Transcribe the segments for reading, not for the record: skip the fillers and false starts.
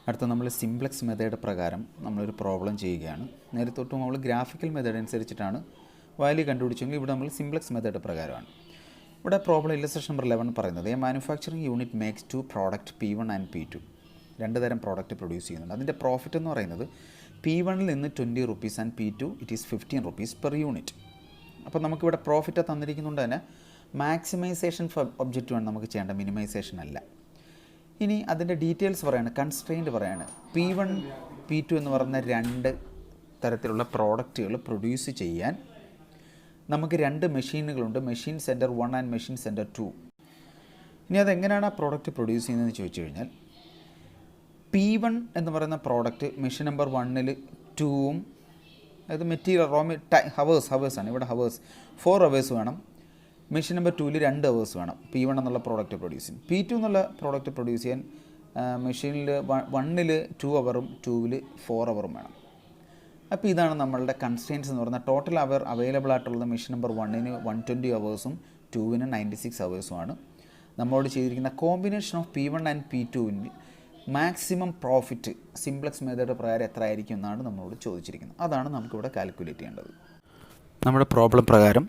അടുത്ത നമ്മൾ simplex method പ്രകാരം നമ്മളൊരു പ്രോബ്ലം ചെയ്യുകയാണ്. നേരത്തെ തൊട്ട് നമ്മൾ ഗ്രാഫിക്കൽ മെത്തേഡ് അനുസരിച്ചിട്ടാണ് വാല്യൂ കണ്ടുപിടിച്ചെങ്കിൽ ഇവിടെ നമ്മൾ സിംപ്ലക്സ് മെത്തേഡ് പ്രകാരമാണ്. ഇവിടെ പ്രോബ്ലം ഇല്ലസ്ട്രേഷൻ നമ്പർ 11 പറയുന്നത് A manufacturing unit makes 2 product P1 and P2. രണ്ട് തരം പ്രോഡക്റ്റ് പ്രൊഡ്യൂസ് ചെയ്യുന്നുണ്ട്. അതിൻ്റെ പ്രോഫിറ്റ് എന്ന് പറയുന്നത് P1ൽ നിന്ന് 20 rupees and P2 it is 15 rupees per unit. അപ്പോൾ നമുക്കിവിടെ പ്രോഫിറ്റ് തന്നിരിക്കുന്നുണ്ട് തന്നെ മാക്സിമൈസേഷൻ ഒബ്ജക്റ്റീവാണ് നമുക്ക് ചെയ്യേണ്ട, മിനിമൈസേഷൻ അല്ല. ഇനി അതിൻ്റെ ഡീറ്റെയിൽസ് പറയാണ്, കൺസ്ട്രെയിൻറ്റ് പറയാണ്. P1 P2 എന്ന് പറയുന്ന രണ്ട് തരത്തിലുള്ള പ്രോഡക്റ്റുകൾ പ്രൊഡ്യൂസ് ചെയ്യാൻ നമുക്ക് രണ്ട് മെഷീനുകളുണ്ട്, machine centre 1 and machine centre 2. ഇനി അതെങ്ങനെയാണ് ആ പ്രോഡക്റ്റ് പ്രൊഡ്യൂസ് ചെയ്യുന്നതെന്ന് ചോദിച്ചു കഴിഞ്ഞാൽ P1 എന്ന് പറയുന്ന പ്രോഡക്റ്റ് മെഷീൻ നമ്പർ 1ൽ 2ഉം, അതായത് മെറ്റീരിയൽ ഹവേഴ്സാണ്, ഇവിടെ ഹവേഴ്സ് 4 hours വേണം. മെഷീൻ നമ്പർ 2ൽ 2 hours വേണം P1 എന്നുള്ള പ്രോഡക്റ്റ് പ്രൊഡ്യൂസ് ചെയ്യാൻ. P2 എന്നുള്ള പ്രോഡക്റ്റ് പ്രൊഡ്യൂസ് ചെയ്യാൻ മെഷീനിൽ 1ൽ 2 hours 2ൽ 4 hours വേണം. അപ്പോൾ ഇതാണ് നമ്മളുടെ കൺസ്ട്രെയിൻസ് എന്ന് പറയുന്നത്. ടോട്ടൽ അവർ അവൈലബിൾ ആയിട്ടുള്ളത് മെഷീൻ നമ്പർ 1ന് 120 hours, 2ന് 96 hours ആണ്. നമ്മളോട് ചെയ്തിരിക്കുന്ന കോമ്പിനേഷൻ ഓഫ് P1 ആൻഡ് P2ൽ മാക്സിമം പ്രോഫിറ്റ് സിംപ്ലക്സ് മെത്തേഡ് പ്രകാരം എത്ര ആയിരിക്കും എന്നാണ് നമ്മളോട് ചോദിച്ചിരിക്കുന്നത്. അതാണ് നമുക്കിവിടെ കാൽക്കുലേറ്റ് ചെയ്യേണ്ടത്. നമ്മുടെ പ്രോബ്ലം പ്രകാരം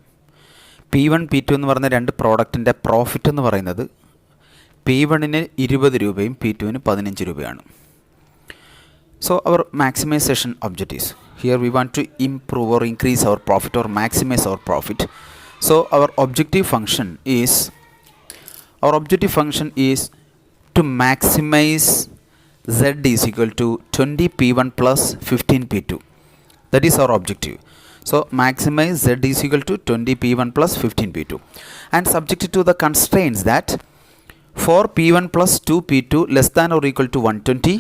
P1 P2 എന്ന് പറഞ്ഞ രണ്ട് പ്രോഡക്റ്റിൻ്റെ പ്രോഫിറ്റ് എന്ന് പറയുന്നത് P1ന് 20 രൂപയും P2ന് 15 രൂപയാണ്. So our maximization objectives. Here we want to improve or increase our profit or maximize our profit. So our objective function is to maximize Z is equal to 20 P1 plus 15 P2. That is our objective. So maximize Z is equal to 20 P1 plus 15 P2 and subject to the constraints that for P1 plus 2 P2 less than or equal to 120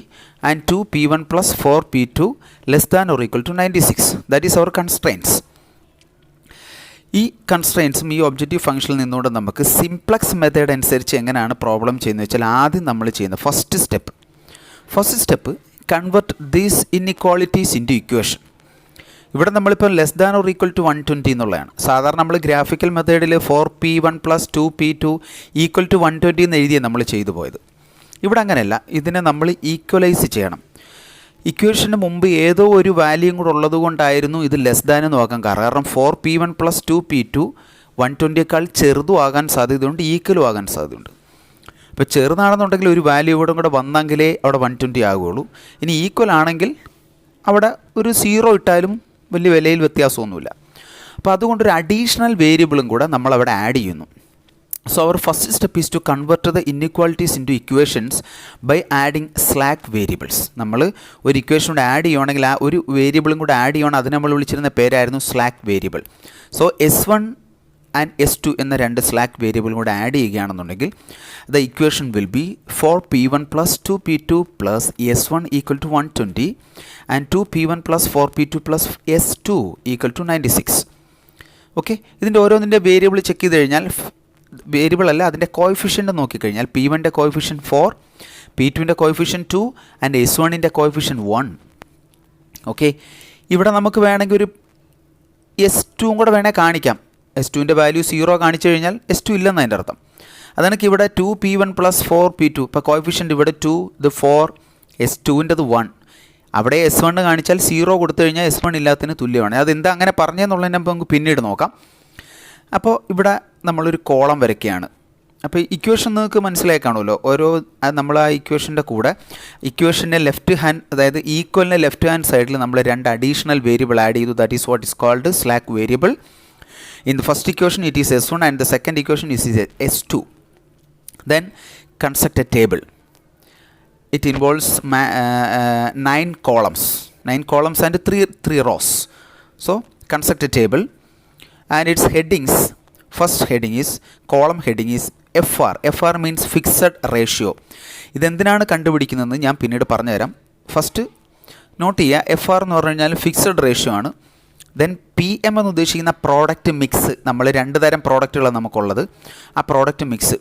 and 2 P1 plus 4 P2 less than or equal to 96. That is our constraints. ഈ കൺസ്ട്രെയിൻസും ഈ objective ഫംഗ്ഷനിൽ നിന്നുകൊണ്ട് നമുക്ക് simplex method അനുസരിച്ച് എങ്ങനെയാണ് problem ചെയ്യുന്നത് വെച്ചാൽ ആദ്യം നമ്മൾ ചെയ്യുന്ന first step convert these inequalities into equation. ഇവിടെ നമ്മളിപ്പോൾ less than or equal to 120 എന്നുള്ളതാണ്. സാധാരണ നമ്മൾ ഗ്രാഫിക്കൽ മെത്തേഡിൽ 4P1 plus 2P2 equal to 120 എന്ന് എഴുതിയാണ് നമ്മൾ ചെയ്തു പോയത്. ഇവിടെ അങ്ങനെയല്ല, ഇതിനെ നമ്മൾ ഈക്വലൈസ് ചെയ്യണം. ഇക്വേഷന് മുമ്പ് ഏതോ ഒരു വാല്യൂയും കൂടെ ഉള്ളത് കൊണ്ടായിരുന്നു ഇത് ലെസ് ദാൻ എന്ന് നോക്കാൻ കാരണം 4P1 plus 2P2 120യേക്കാൾ ചെറുതും ആകാൻ സാധ്യതയുണ്ട്, ഈക്വലും ആകാൻ സാധ്യതയുണ്ട്. ഇപ്പോൾ ചെറുതാണെന്നുണ്ടെങ്കിൽ ഒരു വാല്യൂ കൂടെ വന്നെങ്കിലേ അവിടെ 120 ആകുകയുള്ളൂ. ഇനി ഈക്വൽ ആണെങ്കിൽ അവിടെ ഒരു 0 ഇട്ടാലും വലിയ വിലയിൽ വ്യത്യാസമൊന്നുമില്ല. അപ്പോൾ അതുകൊണ്ടൊരു അഡീഷണൽ വേരിയബിളും കൂടെ നമ്മളവിടെ ആഡ് ചെയ്യുന്നു. So our first step is to convert the inequalities into equations by adding slack variables. നമ്മൾ ഒരു ഇക്വേഷൻ കൂടെ ആഡ് ചെയ്യുകയാണെങ്കിൽ ആ ഒരു വേരിയബിളും കൂടെ ആഡ് ചെയ്യണം. അതിന് നമ്മൾ വിളിച്ചിരുന്ന പേരായിരുന്നു slack variable. So S1 and S2 എന്ന രണ്ട് സ്ലാക്ക് വേരിയബിളും കൂടെ ആഡ് ചെയ്യുകയാണെന്നുണ്ടെങ്കിൽ the equation will be 4P1 plus 2P2 plus S1 equal to 120 and 2P1 plus 4P2 plus S2 equal to 96. Okay, ഇതിൻ്റെ ഓരോന്നിൻ്റെ വേരിയബിൾ ചെക്ക് ചെയ്ത് കഴിഞ്ഞാൽ വേരിയബിൾ അല്ല അതിൻ്റെ കോഎഫിഷ്യൻ്റ് നോക്കിക്കഴിഞ്ഞാൽ P1ൻ്റെ കോഎഫിഷ്യൻറ്റ് 4, P2ൻ്റെ കോഎഫിഷ്യൻറ്റ് 2 ആൻഡ് S1ൻ്റെ കോഎഫിഷ്യൻറ്റ് 1. ഓക്കെ, ഇവിടെ നമുക്ക് വേണമെങ്കിൽ ഒരു S2 കൂടെ വേണേൽ കാണിക്കാം. S2ൻ്റെ വാല്യൂ 0 കാണിച്ചു കഴിഞ്ഞാൽ S2 ഇല്ലെന്ന് അതിൻ്റെ അർത്ഥം. അതെനിക്ക് ഇവിടെ 2P1 plus 4P2, ഇപ്പോൾ കോഎഫിഷ്യൻറ്റ് ഇവിടെ 2, ഇത് 4, S2ൻ്റെത് 1. അവിടെ S1 കാണിച്ചാൽ 0 കൊടുത്തു കഴിഞ്ഞാൽ S1 ഇല്ലാത്തതിന് തുല്യമാണ്. അതെന്താ അങ്ങനെ പറഞ്ഞതെന്നുള്ളതിനെ നമുക്ക് പിന്നീട് നോക്കാം. അപ്പോൾ ഇവിടെ നമ്മളൊരു കോളം വരയ്ക്കുകയാണ്. അപ്പോൾ ഇക്വേഷൻ നിങ്ങൾക്ക് മനസ്സിലായി കാണുമല്ലോ. നമ്മൾ ആ ഇക്വേഷൻ്റെ കൂടെ ഇക്വേഷൻ്റെ ലെഫ്റ്റ് ഹാൻഡ്, അതായത് ഈക്വലിൻ്റെ ലെഫ്റ്റ് ഹാൻഡ് സൈഡിൽ നമ്മൾ രണ്ട് അഡീഷണൽ വേരിയബിൾ ആഡ് ചെയ്തു. That is what is called slack variable. In the first equation it is S1 and the second equation is S2. Then construct a table. It involves 9 columns and 3 rows. So construct a table and its headings. First heading is, column heading is FR. FR means fixed ratio. ഇതെന്തിനാണ് കണ്ടുപിടിക്കുന്നതെന്ന് ഞാൻ പിന്നീട് പറഞ്ഞുതരാം. First not ചെയ്യുക, FR എന്ന് പറഞ്ഞു കഴിഞ്ഞാൽ fixed ratio ആണ്. Then PM എന്ന് ഉദ്ദേശിക്കുന്ന പ്രോഡക്റ്റ് മിക്സ്. നമ്മൾ രണ്ട് തരം പ്രോഡക്റ്റുകളാണ് നമുക്കുള്ളത്. ആ പ്രോഡക്റ്റ് മിക്സ്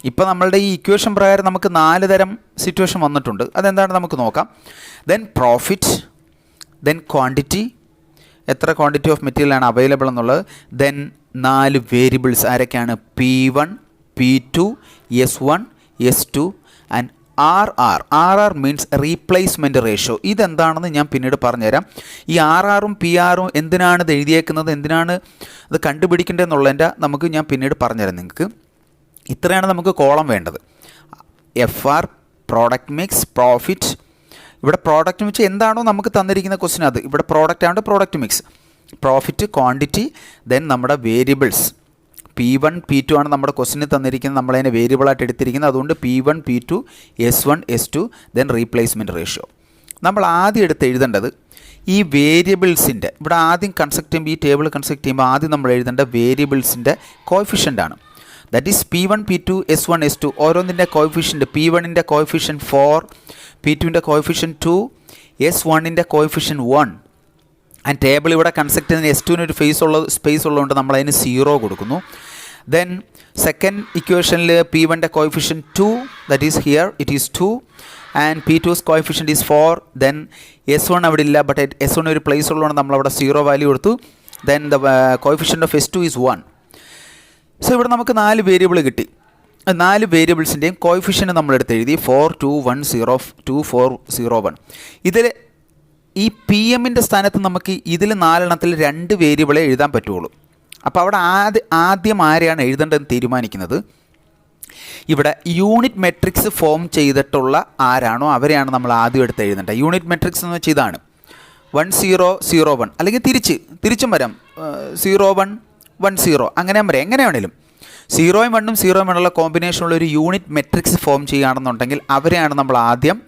ഇപ്പോൾ നമ്മളുടെ ഈ ഇക്വേഷൻ പ്രകാരം നമുക്ക് 4 തരം സിറ്റുവേഷൻ വന്നിട്ടുണ്ട്. അതെന്താണ് നമുക്ക് നോക്കാം. ദെൻ പ്രോഫിറ്റ്, ദെൻ ക്വാണ്ടിറ്റി, എത്ര ക്വാണ്ടിറ്റി ഓഫ് മെറ്റീരിയലാണ് അവൈലബിൾ എന്നുള്ളത്, ദെൻ 4 വേരിയബിൾസ് ആരൊക്കെയാണ്, P1, P2, S1, S2 and R means replacement ratio. ഇതെന്താണെന്ന് ഞാൻ പിന്നീട് പറഞ്ഞുതരാം. ഈ ആറും പി ആറും എന്തിനാണ് ഇത് എഴുതിയേക്കുന്നത്, എന്തിനാണ് ഇത് കണ്ടുപിടിക്കേണ്ടതെന്നുള്ളതിൻ്റെ നമുക്ക് ഞാൻ പിന്നീട് പറഞ്ഞുതരാം നിങ്ങൾക്ക്. ഇത്രയാണ് നമുക്ക് കോളം വേണ്ടത്. F R, product mix, profit. ഇവിടെ പ്രോഡക്റ്റ് മിക്സ് എന്താണോ നമുക്ക് തന്നിരിക്കുന്ന ക്വസ്റ്റ്യൻ അത്. ഇവിടെ പ്രോഡക്റ്റ് ആണ് product mix, profit, quantity, then നമ്മുടെ വേരിയബിൾസ് P1 P2 ആണ് നമ്മുടെ ക്വസ്റ്റിന് തന്നിരിക്കുന്നത്, നമ്മളതിനെ വേരിയബിളായിട്ട് എടുത്തിരിക്കുന്നത്. അതുകൊണ്ട് P1 P2 S1 S2 then replacement ratio. നമ്മൾ ആദ്യം എടുത്ത് എഴുതേണ്ടത് ഈ വേരിയബിൾസിൻ്റെ, ഇവിടെ ആദ്യം കൺസ്ട്രക്ട് ചെയ്യുമ്പോൾ, ഈ ടേബിൾ കൺസ്ട്രക്ട് ചെയ്യുമ്പോൾ ആദ്യം നമ്മൾ എഴുതേണ്ട വേരിയബിൾസിൻ്റെ കോഎഫിഷ്യൻ്റ് ആണ്. That is P1 P2 S1 S2. ഓരോന്നിൻ്റെ കോഎഫിഷ്യൻ്റ്, P1ൻ്റെ കോഎഫിഷ്യൻ്റ് 4, P2ൻ്റെ കോഎഫിഷ്യൻ്റ് 2, S1ൻ്റെ കോഎഫിഷ്യൻ്റ് 1. ആൻഡ് ടേബിൾ ഇവിടെ കൺസ്ട്രക്ട് ചെയ്യുന്ന S2ന് ഒരു സ്പേസ് ഉള്ളതുകൊണ്ട് നമ്മളതിന് 0 കൊടുക്കുന്നു. ദെൻ സെക്കൻഡ് ഇക്വേഷനിൽ P1ൻ്റെ coefficient 2, that is here it is 2, and P2's coefficient is 4. Then S1 അവിടെ ഇല്ല, ബട്ട് S1 ഒരു പ്ലേസ് ഉള്ളതുകൊണ്ട് നമ്മളവിടെ 0 വാല്യൂ കൊടുത്തു. Then the coefficient of S2 is 1. So ഇവിടെ നമുക്ക് 4 വേരിയബിൾ കിട്ടി. 4 വേരിയബിൾസിൻ്റെയും കോഎഫിഷ്യൻ്റ് നമ്മളെടുത്ത് എഴുതി 4 2 1 0 2 4 0 1. ഇതിൽ ഈ പി എമ്മിൻ്റെ സ്ഥാനത്ത് നമുക്ക് ഇതിൽ 4 എണ്ണത്തിൽ 2 വേരിയബിളെ എഴുതാൻ പറ്റുള്ളൂ. അപ്പോൾ അവിടെ ആദ്യം ആരെയാണ് എഴുതേണ്ടതെന്ന് തീരുമാനിക്കുന്നത്. ഇവിടെ യൂണിറ്റ് മെട്രിക്സ് ഫോം ചെയ്തിട്ടുള്ള ആരാണോ അവരെയാണ് നമ്മൾ ആദ്യം എടുത്ത് എഴുതേണ്ടത്. യൂണിറ്റ് മെട്രിക്സ് എന്ന് വെച്ചാൽ ഇതാണ് 1 0 0 1, അല്ലെങ്കിൽ തിരിച്ചും വരാം 0 1 1 0, അങ്ങനെ വരാം. എങ്ങനെ വേണേലും 0യും 1ഉം 0യും വേണമെന്നുള്ള കോമ്പിനേഷനുള്ള ഒരു യൂണിറ്റ് മെട്രിക്സ് ഫോം ചെയ്യുകയാണെന്നുണ്ടെങ്കിൽ അവരെയാണ് നമ്മൾ ആദ്യം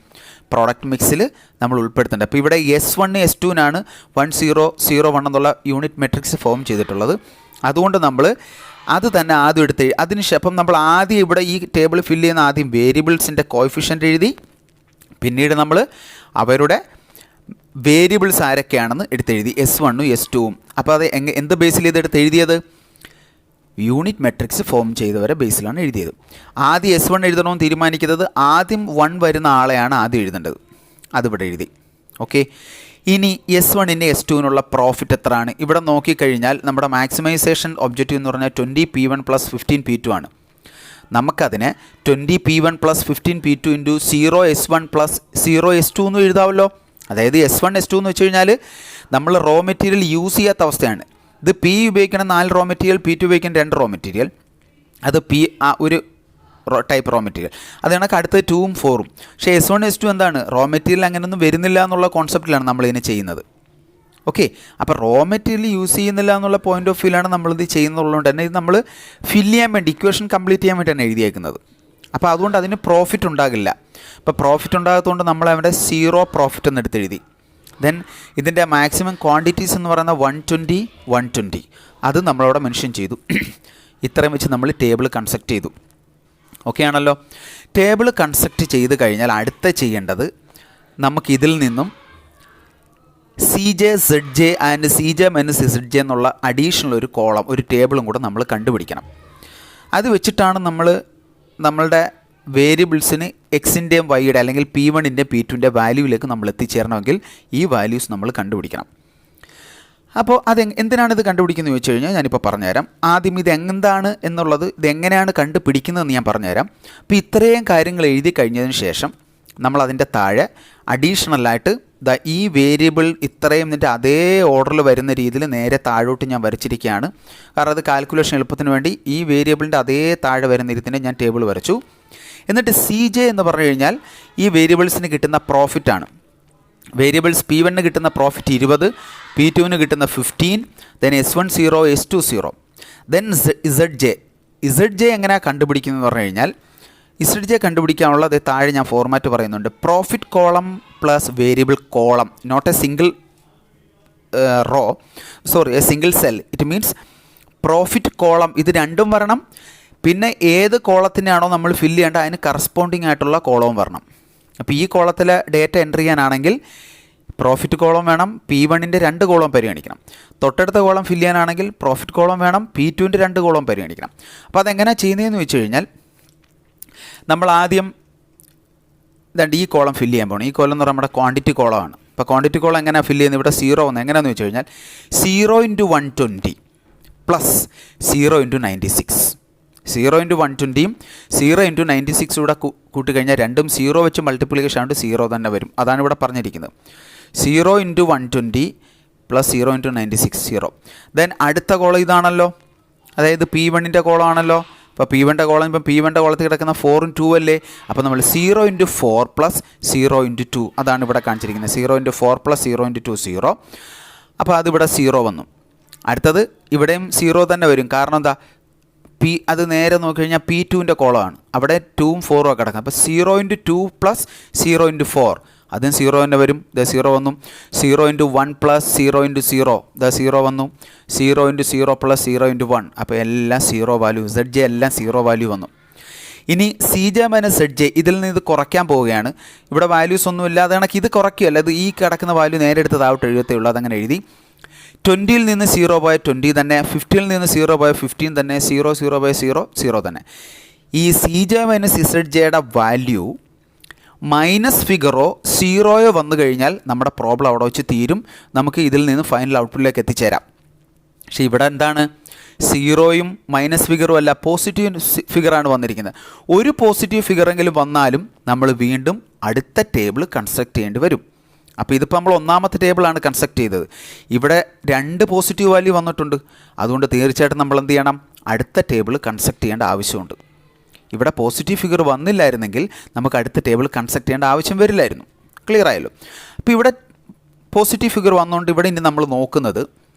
പ്രോഡക്റ്റ് മിക്സിൽ നമ്മൾ ഉൾപ്പെടുത്തേണ്ടത്. അപ്പോൾ ഇവിടെ S1 S2നാണ് 1 0 0 1 എന്നുള്ള യൂണിറ്റ് മെട്രിക്സ് ഫോം ചെയ്തിട്ടുള്ളത്. അതുകൊണ്ട് നമ്മൾ അത് തന്നെ ആദ്യം എടുത്ത് അതിനുശേഷം നമ്മൾ ആദ്യം ഇവിടെ ഈ ടേബിൾ ഫില്ല് ചെയ്യുന്ന ആദ്യം വേരിയബിൾസിൻ്റെ കോഎഫിഷ്യൻ്റ് എഴുതി, പിന്നീട് നമ്മൾ അവരുടെ വേരിയബിൾസ് ആരൊക്കെയാണെന്ന് എടുത്തെഴുതി, S1ഉം S2ഉം. അപ്പോൾ അത് എന്ത് ബേസിൽ ചെയ്തെടുത്ത് എഴുതിയത്? യൂണിറ്റ് മെട്രിക്സ് ഫോം ചെയ്തവരെ ബേസിലാണ് എഴുതിയത്. ആദ്യം S1 എഴുതണമെന്ന് തീരുമാനിക്കുന്നത് ആദ്യം 1 വരുന്ന ആളെയാണ് ആദ്യം എഴുതേണ്ടത്. അതിവിടെ എഴുതി. ഓക്കെ, ഇനി S1ൻ്റെ S2നുള്ള പ്രോഫിറ്റ് എത്രയാണ്? ഇവിടെ നോക്കിക്കഴിഞ്ഞാൽ നമ്മുടെ മാക്സിമൈസേഷൻ ഒബ്ജക്റ്റീവ് എന്ന് പറഞ്ഞാൽ 20 P1 + 15 P2 ആണ്. നമുക്കതിനെ 20 P1 + 15 P2 × 0 S1 + 0 S2 എന്ന് എഴുതാമല്ലോ. അതായത് S1 S2 എന്ന് വെച്ച് കഴിഞ്ഞാൽ നമ്മൾ റോ മെറ്റീരിയൽ യൂസ് ചെയ്യാത്ത അവസ്ഥയാണ്. ഇത് P ഉപയോഗിക്കണം 4 റോ മെറ്റീരിയൽ, P2 ഉപയോഗിക്കണം 2 റോ മെറ്റീരിയൽ. അത് ഒരു ടൈപ്പ് റോ മെറ്റീരിയൽ. അത് കണക്ക് അടുത്ത് 2ഉം 4ഉം. പക്ഷേ S1 S2 എന്താണ്, റോ മെറ്റീരിയൽ അങ്ങനെയൊന്നും വരുന്നില്ല എന്നുള്ള കോൺസെപ്റ്റിലാണ് നമ്മളിതിനെ ചെയ്യുന്നത്. ഓക്കെ, അപ്പോൾ റോ മെറ്റീരിയൽ യൂസ് ചെയ്യുന്നില്ല എന്നുള്ള പോയിൻ്റ് ഓഫ് വ്യൂലാണ് നമ്മളിത് ചെയ്യുന്നുള്ളതുകൊണ്ട് തന്നെ ഇത് നമ്മൾ ഫില്ല് ചെയ്യാൻ വേണ്ടി, ഇക്വേഷൻ കംപ്ലീറ്റ് ചെയ്യാൻ വേണ്ടിയാണ് എഴുതിയേക്കുന്നത്. അപ്പോൾ അതുകൊണ്ട് അതിന് പ്രോഫിറ്റ് ഉണ്ടാകില്ല. അപ്പോൾ പ്രോഫിറ്റ് ഉണ്ടാകാത്തതുകൊണ്ട് നമ്മൾ അവിടെ 0 പ്രോഫിറ്റ് എന്ന് എടുത്തെഴുതി. ദെൻ ഇതിൻ്റെ മാക്സിമം ക്വാണ്ടിറ്റീസ് എന്ന് പറയുന്ന 120 120 അത് നമ്മളവിടെ മെൻഷൻ ചെയ്തു. ഇത്രയും വെച്ച് നമ്മൾ ടേബിൾ കൺസ്ട്രക്റ്റ് ചെയ്തു. ഓക്കെ ആണല്ലോ. ടേബിൾ കൺസ്ട്രക്റ്റ് ചെയ്ത് കഴിഞ്ഞാൽ അടുത്ത ചെയ്യേണ്ടത് നമുക്കിതിൽ നിന്നും CJ ZJ and CJ - ZJ എന്നുള്ള അഡീഷണൽ ഒരു കോളം, ഒരു ടേബിളും കൂടെ നമ്മൾ കണ്ടുപിടിക്കണം. അത് വെച്ചിട്ടാണ് നമ്മളുടെ വേരിയബിൾസിന് എക്സിൻ്റെയും വൈയുടെ അല്ലെങ്കിൽ P1ൻ്റെയും P2ൻ്റെ വാല്യൂവിലേക്ക് നമ്മൾ എത്തിച്ചേരണമെങ്കിൽ ഈ വാല്യൂസ് നമ്മൾ കണ്ടുപിടിക്കണം. അപ്പോൾ എന്തിനാണ് ഇത് കണ്ടുപിടിക്കുന്നത് ചോദിച്ചു കഴിഞ്ഞാൽ ഞാനിപ്പോൾ പറഞ്ഞുതരാം. ആദ്യം ഇത് എന്താണ് എന്നുള്ളത്, ഇതെങ്ങനെയാണ് കണ്ടുപിടിക്കുന്നതെന്ന് ഞാൻ പറഞ്ഞുതരാം. അപ്പോൾ ഇത്രയും കാര്യങ്ങൾ എഴുതി കഴിഞ്ഞതിന് ശേഷം നമ്മൾ അതിൻ്റെ താഴെ അഡീഷണലായിട്ട് ഈ വേരിയബിൾ ഇത്രയും ഇതിൻ്റെ അതേ ഓർഡറിൽ വരുന്ന രീതിയിൽ നേരെ താഴോട്ട് ഞാൻ വരച്ചിരിക്കുകയാണ്. കാരണം അത് കാൽക്കുലേഷൻ എളുപ്പത്തിന് വേണ്ടി ഈ വേരിയബിളിൻ്റെ അതേ താഴെ വരുന്ന രീതിയിൽ ഞാൻ ടേബിൾ വരച്ചു. എന്നിട്ട് CJ എന്ന് പറഞ്ഞു കഴിഞ്ഞാൽ ഈ വേരിയബിൾസിന് കിട്ടുന്ന പ്രോഫിറ്റാണ്. വേരിയബിൾസ് P1ന് കിട്ടുന്ന പ്രോഫിറ്റ് 20, P2ന് കിട്ടുന്ന 15, then S1 0 S2 0. Then ZJ എങ്ങനെയാണ് കണ്ടുപിടിക്കുന്നതെന്ന് പറഞ്ഞു കഴിഞ്ഞാൽ ZJ കണ്ടുപിടിക്കാനുള്ള താഴെ ഞാൻ ഫോർമാറ്റ് പറയുന്നുണ്ട്. Profit column plus variable column, not a single a single cell. It means profit column ഇത് രണ്ടും വരണം. പിന്നെ ഏത് കോളത്തിനാണോ നമ്മൾ ഫില്ല് ചെയ്യേണ്ടത് അതിന് കറസ്പോണ്ടിങ് ആയിട്ടുള്ള കോളവും വരണം. അപ്പോൾ ഈ കോളത്തിലെ ഡേറ്റ എൻട്രി ചെയ്യാനാണെങ്കിൽ പ്രോഫിറ്റ് കോളം വേണം, P1ൻ്റെ 2 കോളം പരിഗണിക്കണം. തൊട്ടടുത്ത കോളം ഫില്ല് ചെയ്യാനാണെങ്കിൽ പ്രോഫിറ്റ് കോളം വേണം, P2ൻ്റെ 2 കോളം പരിഗണിക്കണം. അപ്പോൾ അതെങ്ങനെയാണ് ചെയ്യുന്നതെന്ന് വെച്ച് കഴിഞ്ഞാൽ നമ്മൾ ആദ്യം ഈ കോളം ഫില്ല് ചെയ്യാൻ പോകണം. ഈ കോളം എന്ന് പറയുമ്പോൾ നമ്മുടെ ക്വാണ്ടിറ്റി കോളമാണ്. അപ്പോൾ ക്വാണ്ടിറ്റി കോളം എങ്ങനെയാണ് ഫില്ല് ചെയ്യുന്നത്? ഇവിടെ 0 ഒന്ന് എങ്ങനെയാണെന്ന് വെച്ച് കഴിഞ്ഞാൽ 0 × 120 + 0 × 96. 0 × 120യും 0 × 96 കൂടെ കൂട്ടിക്കഴിഞ്ഞാൽ രണ്ടും 0 വെച്ച് മൾട്ടിപ്ലിക്കേഷൻ ആയിട്ട് 0 തന്നെ വരും. അതാണ് ഇവിടെ പറഞ്ഞിരിക്കുന്നത്. 0 × 120 + 0 × 96 0. ദെൻ അടുത്ത കോളം ഇതാണല്ലോ, അതായത് P1ൻ്റെ കോളം ആണല്ലോ. അപ്പോൾ P1ൻ്റെ കോളം ഇപ്പം P1ൻ്റെ കോളത്തിൽ കിടക്കുന്ന 4 × 2 അല്ലേ. അപ്പോൾ നമ്മൾ 0 × 4 + 0 × 2 അതാണ് ഇവിടെ കാണിച്ചിരിക്കുന്നത്. 0 × 4 + 0 × 2 0. അപ്പോൾ അതിവിടെ 0 വന്നു. അടുത്തത് ഇവിടെയും 0 തന്നെ വരും. കാരണം എന്താ, അത് നേരെ നോക്കിക്കഴിഞ്ഞാൽ P2ൻ്റെ കോളമാണ്. അവിടെ 2ഉം 4ഉം കിടക്കുന്നത്. അപ്പോൾ 0 × 2 + 0 × 4 അതും 0 തന്നെ വരും. 0 വന്നു. 0 × 1 + 0 × 0 0 വന്നു. 0 × 0 + 0 × 1 അപ്പോൾ എല്ലാം 0 വാല്യൂ. ZJ എല്ലാം 0 വാല്യൂ വന്നു. ഇനി CJ - ZJ ഇതിൽ നിന്ന് ഇത് കുറയ്ക്കാൻ പോവുകയാണ്. ഇവിടെ വാല്യൂസ് ഒന്നും ഇല്ലാതെ കണക്ക് ഇത് കുറയ്ക്കുകയല്ല, ഇത് ഈ കിടക്കുന്ന വാല്യൂ നേരെ എടുത്ത് താഴോട്ട് എഴുതത്തേ ഉള്ളൂ. അതങ്ങനെ എഴുതി. 20ൽ നിന്ന് 0 പോയ 20 തന്നെ, 50ൽ നിന്ന് 0 പോയ 15 തന്നെ, 0 0 പോയ 0 0 തന്നെ. ഈ CJ - ZJയുടെ വാല്യൂ മൈനസ് ഫിഗറോ 0യോ വന്നു കഴിഞ്ഞാൽ നമ്മുടെ പ്രോബ്ലം അവിടെ വെച്ച് തീരും. നമുക്ക് ഇതിൽ നിന്ന് ഫൈനൽ ഔട്ട്പുട്ടിലേക്ക് എത്തിച്ചേരാം. പക്ഷേ ഇവിടെ എന്താണ്, 0യും മൈനസ് ഫിഗറും അല്ല, പോസിറ്റീവ് ഫിഗറാണ് വന്നിരിക്കുന്നത്. ഒരു പോസിറ്റീവ് ഫിഗറെങ്കിലും വന്നാലും നമ്മൾ വീണ്ടും അടുത്ത ടേബിൾ കൺസ്ട്രക്ട് ചെയ്യേണ്ടി വരും. അപ്പോൾ ഇതിപ്പോൾ നമ്മൾ ഒന്നാമത്തെ ടേബിളാണ് കൺസ്ട്രക്ട് ചെയ്തത്. ഇവിടെ 2 പോസിറ്റീവ് വാല്യൂ വന്നിട്ടുണ്ട്. അതുകൊണ്ട് തീർച്ചയായിട്ടും നമ്മൾ എന്ത് ചെയ്യണം, അടുത്ത ടേബിൾ കൺസ്ട്രക്ട് ചെയ്യേണ്ട ആവശ്യമുണ്ട്. ഇവിടെ പോസിറ്റീവ് ഫിഗർ വന്നില്ലായിരുന്നെങ്കിൽ നമുക്ക് അടുത്ത ടേബിൾ കൺസ്ട്രക്ട് ചെയ്യേണ്ട ആവശ്യം വരില്ലായിരുന്നു. ക്ലിയർ ആയല്ലോ. അപ്പോൾ ഇവിടെ പോസിറ്റീവ് ഫിഗർ വന്നുകൊണ്ട് ഇവിടെ ഇനി നമ്മൾ നോക്കുന്നത്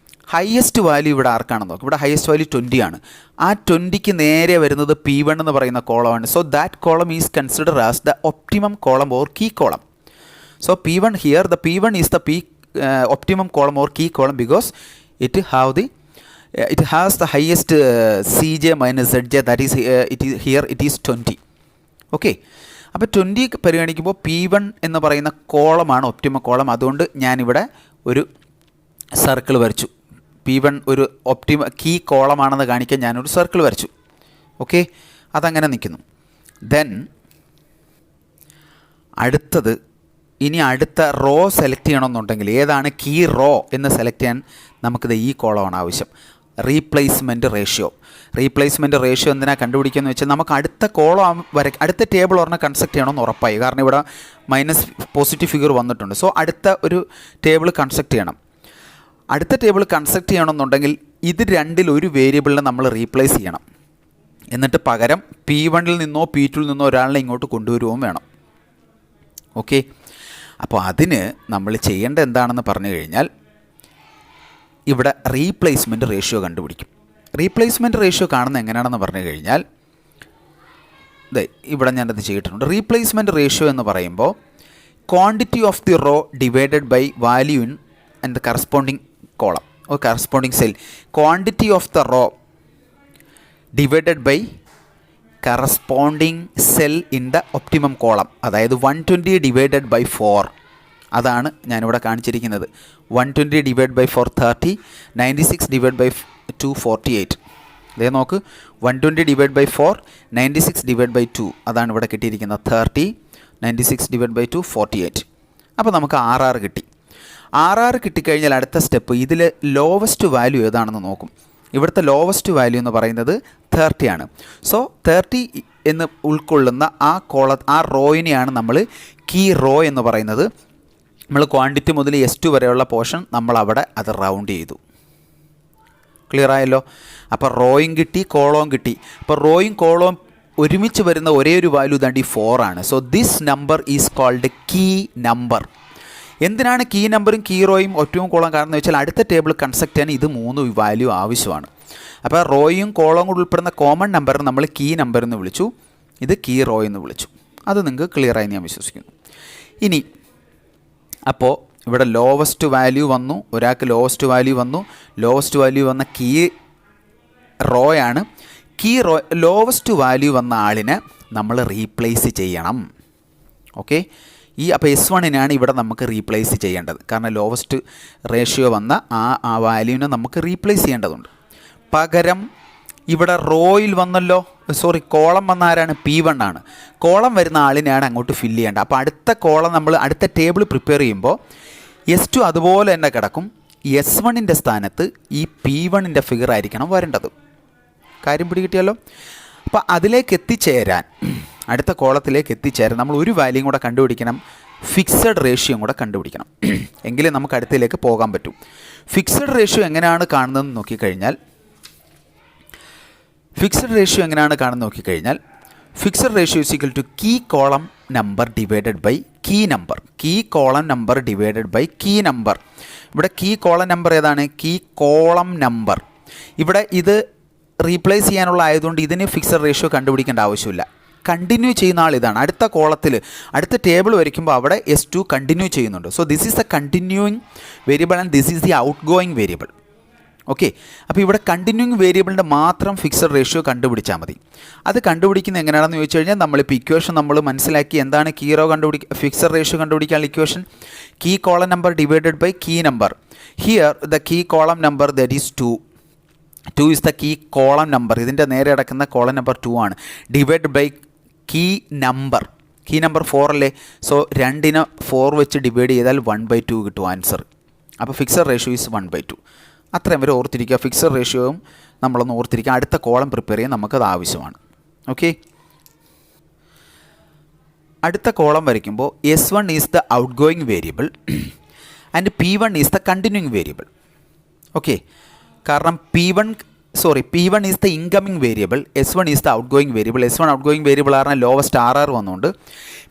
ഹയസ്റ്റ് വാല്യൂ ഇവിടെ ആർക്കാണെന്ന് നോക്കും. ഇവിടെ ഹയസ്റ്റ് വാല്യൂ 20 ആണ്. ആ 20ക്ക് നേരെ വരുന്നത് P1 എന്ന് പറയുന്ന കോളമാണ്. So that column is consider as the optimum column or key column. So P1 here, the P1 is the optimum column or key column because it has the highest CJ - ZJ, that is it is 20. Okay. അപ്പോൾ 20 പരിഗണിക്കുമ്പോൾ P1 എന്ന് പറയുന്ന കോളമാണ് optimum column. അതുകൊണ്ട് ഞാനിവിടെ ഒരു circle വരച്ചു. P1 ഒരു key കോളമാണെന്ന് കാണിക്കാൻ ഞാനൊരു സർക്കിൾ വരച്ചു. ഓക്കെ, അതങ്ങനെ നിൽക്കുന്നു. ദെൻ അടുത്തത്, ഇനി അടുത്ത റോ സെലക്ട് ചെയ്യണമെന്നുണ്ടെങ്കിൽ ഏതാണ് കീ റോ എന്ന് സെലക്ട് ചെയ്യാൻ നമുക്കിത് ഈ കോളമാണ് ആവശ്യം. റീപ്ലേസ്മെൻറ്റ് റേഷ്യോ എന്തിനാണ് കണ്ടുപിടിക്കുകയെന്ന് വെച്ചാൽ നമുക്ക് അടുത്ത കോളം അടുത്ത ടേബിൾ ഒരെണ്ണം കൺസ്ട്രക്ട് ചെയ്യണമെന്ന് ഉറപ്പായി. കാരണം ഇവിടെ മൈനസ് പോസിറ്റീവ് ഫിഗർ വന്നിട്ടുണ്ട്. സോ അടുത്ത ഒരു ടേബിൾ കൺസ്ട്രക്ട് ചെയ്യണം. അടുത്ത ടേബിൾ കൺസ്ട്രക്ട് ചെയ്യണമെന്നുണ്ടെങ്കിൽ ഇത് രണ്ടിൽ ഒരു വേരിയബിളിനെ നമ്മൾ റീപ്ലേസ് ചെയ്യണം. എന്നിട്ട് പകരം P1ൽ നിന്നോ P2ൽ നിന്നോ ഒരാളിനെ ഇങ്ങോട്ട് കൊണ്ടുവരുകയും വേണം. ഓക്കെ, അപ്പോൾ അതിന് നമ്മൾ ചെയ്യേണ്ടത് എന്താണെന്ന് പറഞ്ഞു കഴിഞ്ഞാൽ ഇവിടെ റീപ്ലേസ്മെൻറ്റ് റേഷ്യോ കണ്ടുപിടിക്കും. റീപ്ലേസ്മെൻറ്റ് റേഷ്യോ കാണുന്നത് എങ്ങനെയാണെന്ന് പറഞ്ഞു കഴിഞ്ഞാൽ ഇവിടെ ഞാനത് ചെയ്തിട്ടുണ്ട്. റീപ്ലേസ്മെൻറ്റ് റേഷ്യോ എന്ന് പറയുമ്പോൾ quantity of the row divided by value in and the corresponding column or corresponding cell. Quantity of the row divided by corresponding cell in the optimum column. അതായത് 120 ഡിവൈഡഡ് ബൈ 4 അതാണ് ഞാനിവിടെ കാണിച്ചിരിക്കുന്നത്. 120 divide by 4 30, 96 divide by 2 48. ഇതേ നോക്ക്, 120 divide by 4 96 divide by 2 അതാണ് ഇവിടെ കിട്ടിയിരിക്കുന്നത്. 30, 96 divide by 2 48. അപ്പോൾ നമുക്ക് RR കിട്ടി. RR കിട്ടിക്കഴിഞ്ഞാൽ അടുത്ത സ്റ്റെപ്പ് ഇതിൽ ലോവസ്റ്റ് വാല്യൂ ഏതാണെന്ന് നോക്കും. ഇവിടുത്തെ ലോവസ്റ്റ് വാല്യൂ എന്ന് പറയുന്നത് 30 ആണ്. സോ 30 എന്ന് ഉൾക്കൊള്ളുന്ന ആ റോയിനെയാണ് നമ്മൾ കീ റോ എന്ന് പറയുന്നത്. നമ്മൾ ക്വാണ്ടിറ്റി മുതൽ S2 വരെയുള്ള പോർഷൻ നമ്മളവിടെ അത് റൗണ്ട് ചെയ്തു. ക്ലിയർ ആയല്ലോ. അപ്പോൾ റോയും കിട്ടി, കോളവും കിട്ടി. അപ്പോൾ റോയും കോളവും ഒരുമിച്ച് വരുന്ന ഒരേ ഒരു വാല്യൂ ദാണ്ടി 4 ആണ്. So this number is called key number. എന്തിനാണ് കീ നമ്പറും കീ റോയും ഒറ്റവും കോളം കാരണം എന്ന് വെച്ചാൽ അടുത്ത ടേബിൾ കൺസ്ട്രക്ട് ചെയ്യാൻ ഇത് 3 വാല്യൂ ആവശ്യമാണ്. അപ്പോൾ റോയും കോളവും കൂടി ഉൾപ്പെടുന്ന കോമൺ നമ്പർ നമ്മൾ കീ നമ്പർ എന്ന് വിളിച്ചു, ഇത് കീ റോ എന്ന് വിളിച്ചു. അത് നിങ്ങൾക്ക് ക്ലിയറായി ഞാൻ വിശ്വസിക്കുന്നു. ഇനി അപ്പോൾ ഇവിടെ ലോവസ്റ്റ് വാല്യൂ വന്നു, ഒരാൾക്ക് ലോവസ്റ്റ് വാല്യൂ വന്നു. ലോവസ്റ്റ് വാല്യൂ വന്ന കീ റോയാണ്. കീ റോ ലോവസ്റ്റ് വാല്യൂ വന്ന ആളിനെ നമ്മൾ റീപ്ലേസ് ചെയ്യണം. ഓക്കെ, അപ്പോൾ S1നെയാണ് ഇവിടെ നമുക്ക് റീപ്ലേസ് ചെയ്യേണ്ടത്. കാരണം ലോവസ്റ്റ് റേഷ്യോ വന്ന ആ വാല്യൂവിനെ നമുക്ക് റീപ്ലേസ് ചെയ്യേണ്ടതുണ്ട്. പകരം ഇവിടെ റോയിൽ വന്നല്ലോ, കോളം വന്ന ആരാണ്? P1 ആണ്. കോളം വരുന്ന ആളിനെയാണ് അങ്ങോട്ട് ഫില്ല് ചെയ്യേണ്ടത്. അപ്പോൾ അടുത്ത കോളം നമ്മൾ അടുത്ത ടേബിൾ പ്രിപ്പയർ ചെയ്യുമ്പോൾ S2 അതുപോലെ തന്നെ കിടക്കും. S1ൻ്റെ സ്ഥാനത്ത് ഈ P1ൻ്റെ ഫിഗർ ആയിരിക്കണം വരേണ്ടത്. കാര്യം പിടികിട്ടിയല്ലോ. അപ്പോൾ അതിലേക്ക് എത്തിച്ചേരാൻ, അടുത്ത കോളത്തിലേക്ക് എത്തിച്ചേരാൻ നമ്മൾ ഒരു വാല്യൂയും കൂടെ കണ്ടുപിടിക്കണം, ഫിക്സഡ് റേഷ്യോയും കൂടെ കണ്ടുപിടിക്കണം. എങ്കിലേ നമുക്ക് അടുത്തതിലേക്ക് പോകാൻ പറ്റും. ഫിക്സഡ് റേഷ്യോ എങ്ങനെയാണ് കാണുന്നതെന്ന് നോക്കിക്കഴിഞ്ഞാൽ fixed ratio is equal to key column number divided by key number. Key column number divided by key number. ഇവിടെ കീ കോളം നമ്പർ ഏതാണ്? Key column number. ഇവിടെ ഇത് റീപ്ലേസ് ചെയ്യാനുള്ള ആയതുകൊണ്ട് ഇതിന് ഫിക്സഡ് റേഷ്യോ കണ്ടുപിടിക്കേണ്ട ആവശ്യമില്ല. കണ്ടിന്യൂ ചെയ്യുന്ന ആൾ ഇതാണ്. അടുത്ത കോളത്തിൽ അടുത്ത ടേബിൾ വരയ്ക്കുമ്പോൾ അവിടെ S2 കണ്ടിന്യൂ ചെയ്യുന്നുണ്ട്. So this is the continuing variable and this is the outgoing variable. Okay, അപ്പോൾ ഇവിടെ കണ്ടിന്യൂയിങ് വേരിയബിളിൻ്റെ മാത്രം ഫിക്സഡ് റേഷ്യോ കണ്ടുപിടിച്ചാൽ മതി. അത് കണ്ടുപിടിക്കുന്നത് എങ്ങനെയാണെന്ന് ചോദിച്ചു കഴിഞ്ഞാൽ നമ്മളിപ്പോൾ ഇക്വേഷൻ നമ്മൾ മനസ്സിലാക്കി. എന്താണ് ഫിക്സഡ് റേഷ്യോ കണ്ടുപിടിക്കാനുള്ള equation? Key column number divided by key number. Here the key column number that is 2. 2 is the key column number. ഇതിൻ്റെ നേരെ അടക്കുന്ന കോളം നമ്പർ 2 ആണ്. ഡിവൈഡ് ബൈ കീ നമ്പർ 4 അല്ലേ? സോ 2നെ 4 വെച്ച് ഡിവൈഡ് ചെയ്താൽ 1/2 കിട്ടും ആൻസർ. അപ്പോൾ fixed ratio is 1/2. അത്രയും വരെ ഓർത്തിരിക്കുക. ഫിക്സഡ് റേഷ്യോയും നമ്മളൊന്ന് ഓർത്തിരിക്കുക. അടുത്ത കോളം പ്രിപ്പയർ ചെയ്യാൻ നമുക്കത് ആവശ്യമാണ്. ഓക്കെ, അടുത്ത കോളം വരയ്ക്കുമ്പോൾ S1 is the outgoing variable and P1 is the continuing variable. Okay, കാരണം P1 is the incoming variable, S1 is the outgoing variable. S1 outgoing variable കാരണം lowest RR വന്നുകൊണ്ട്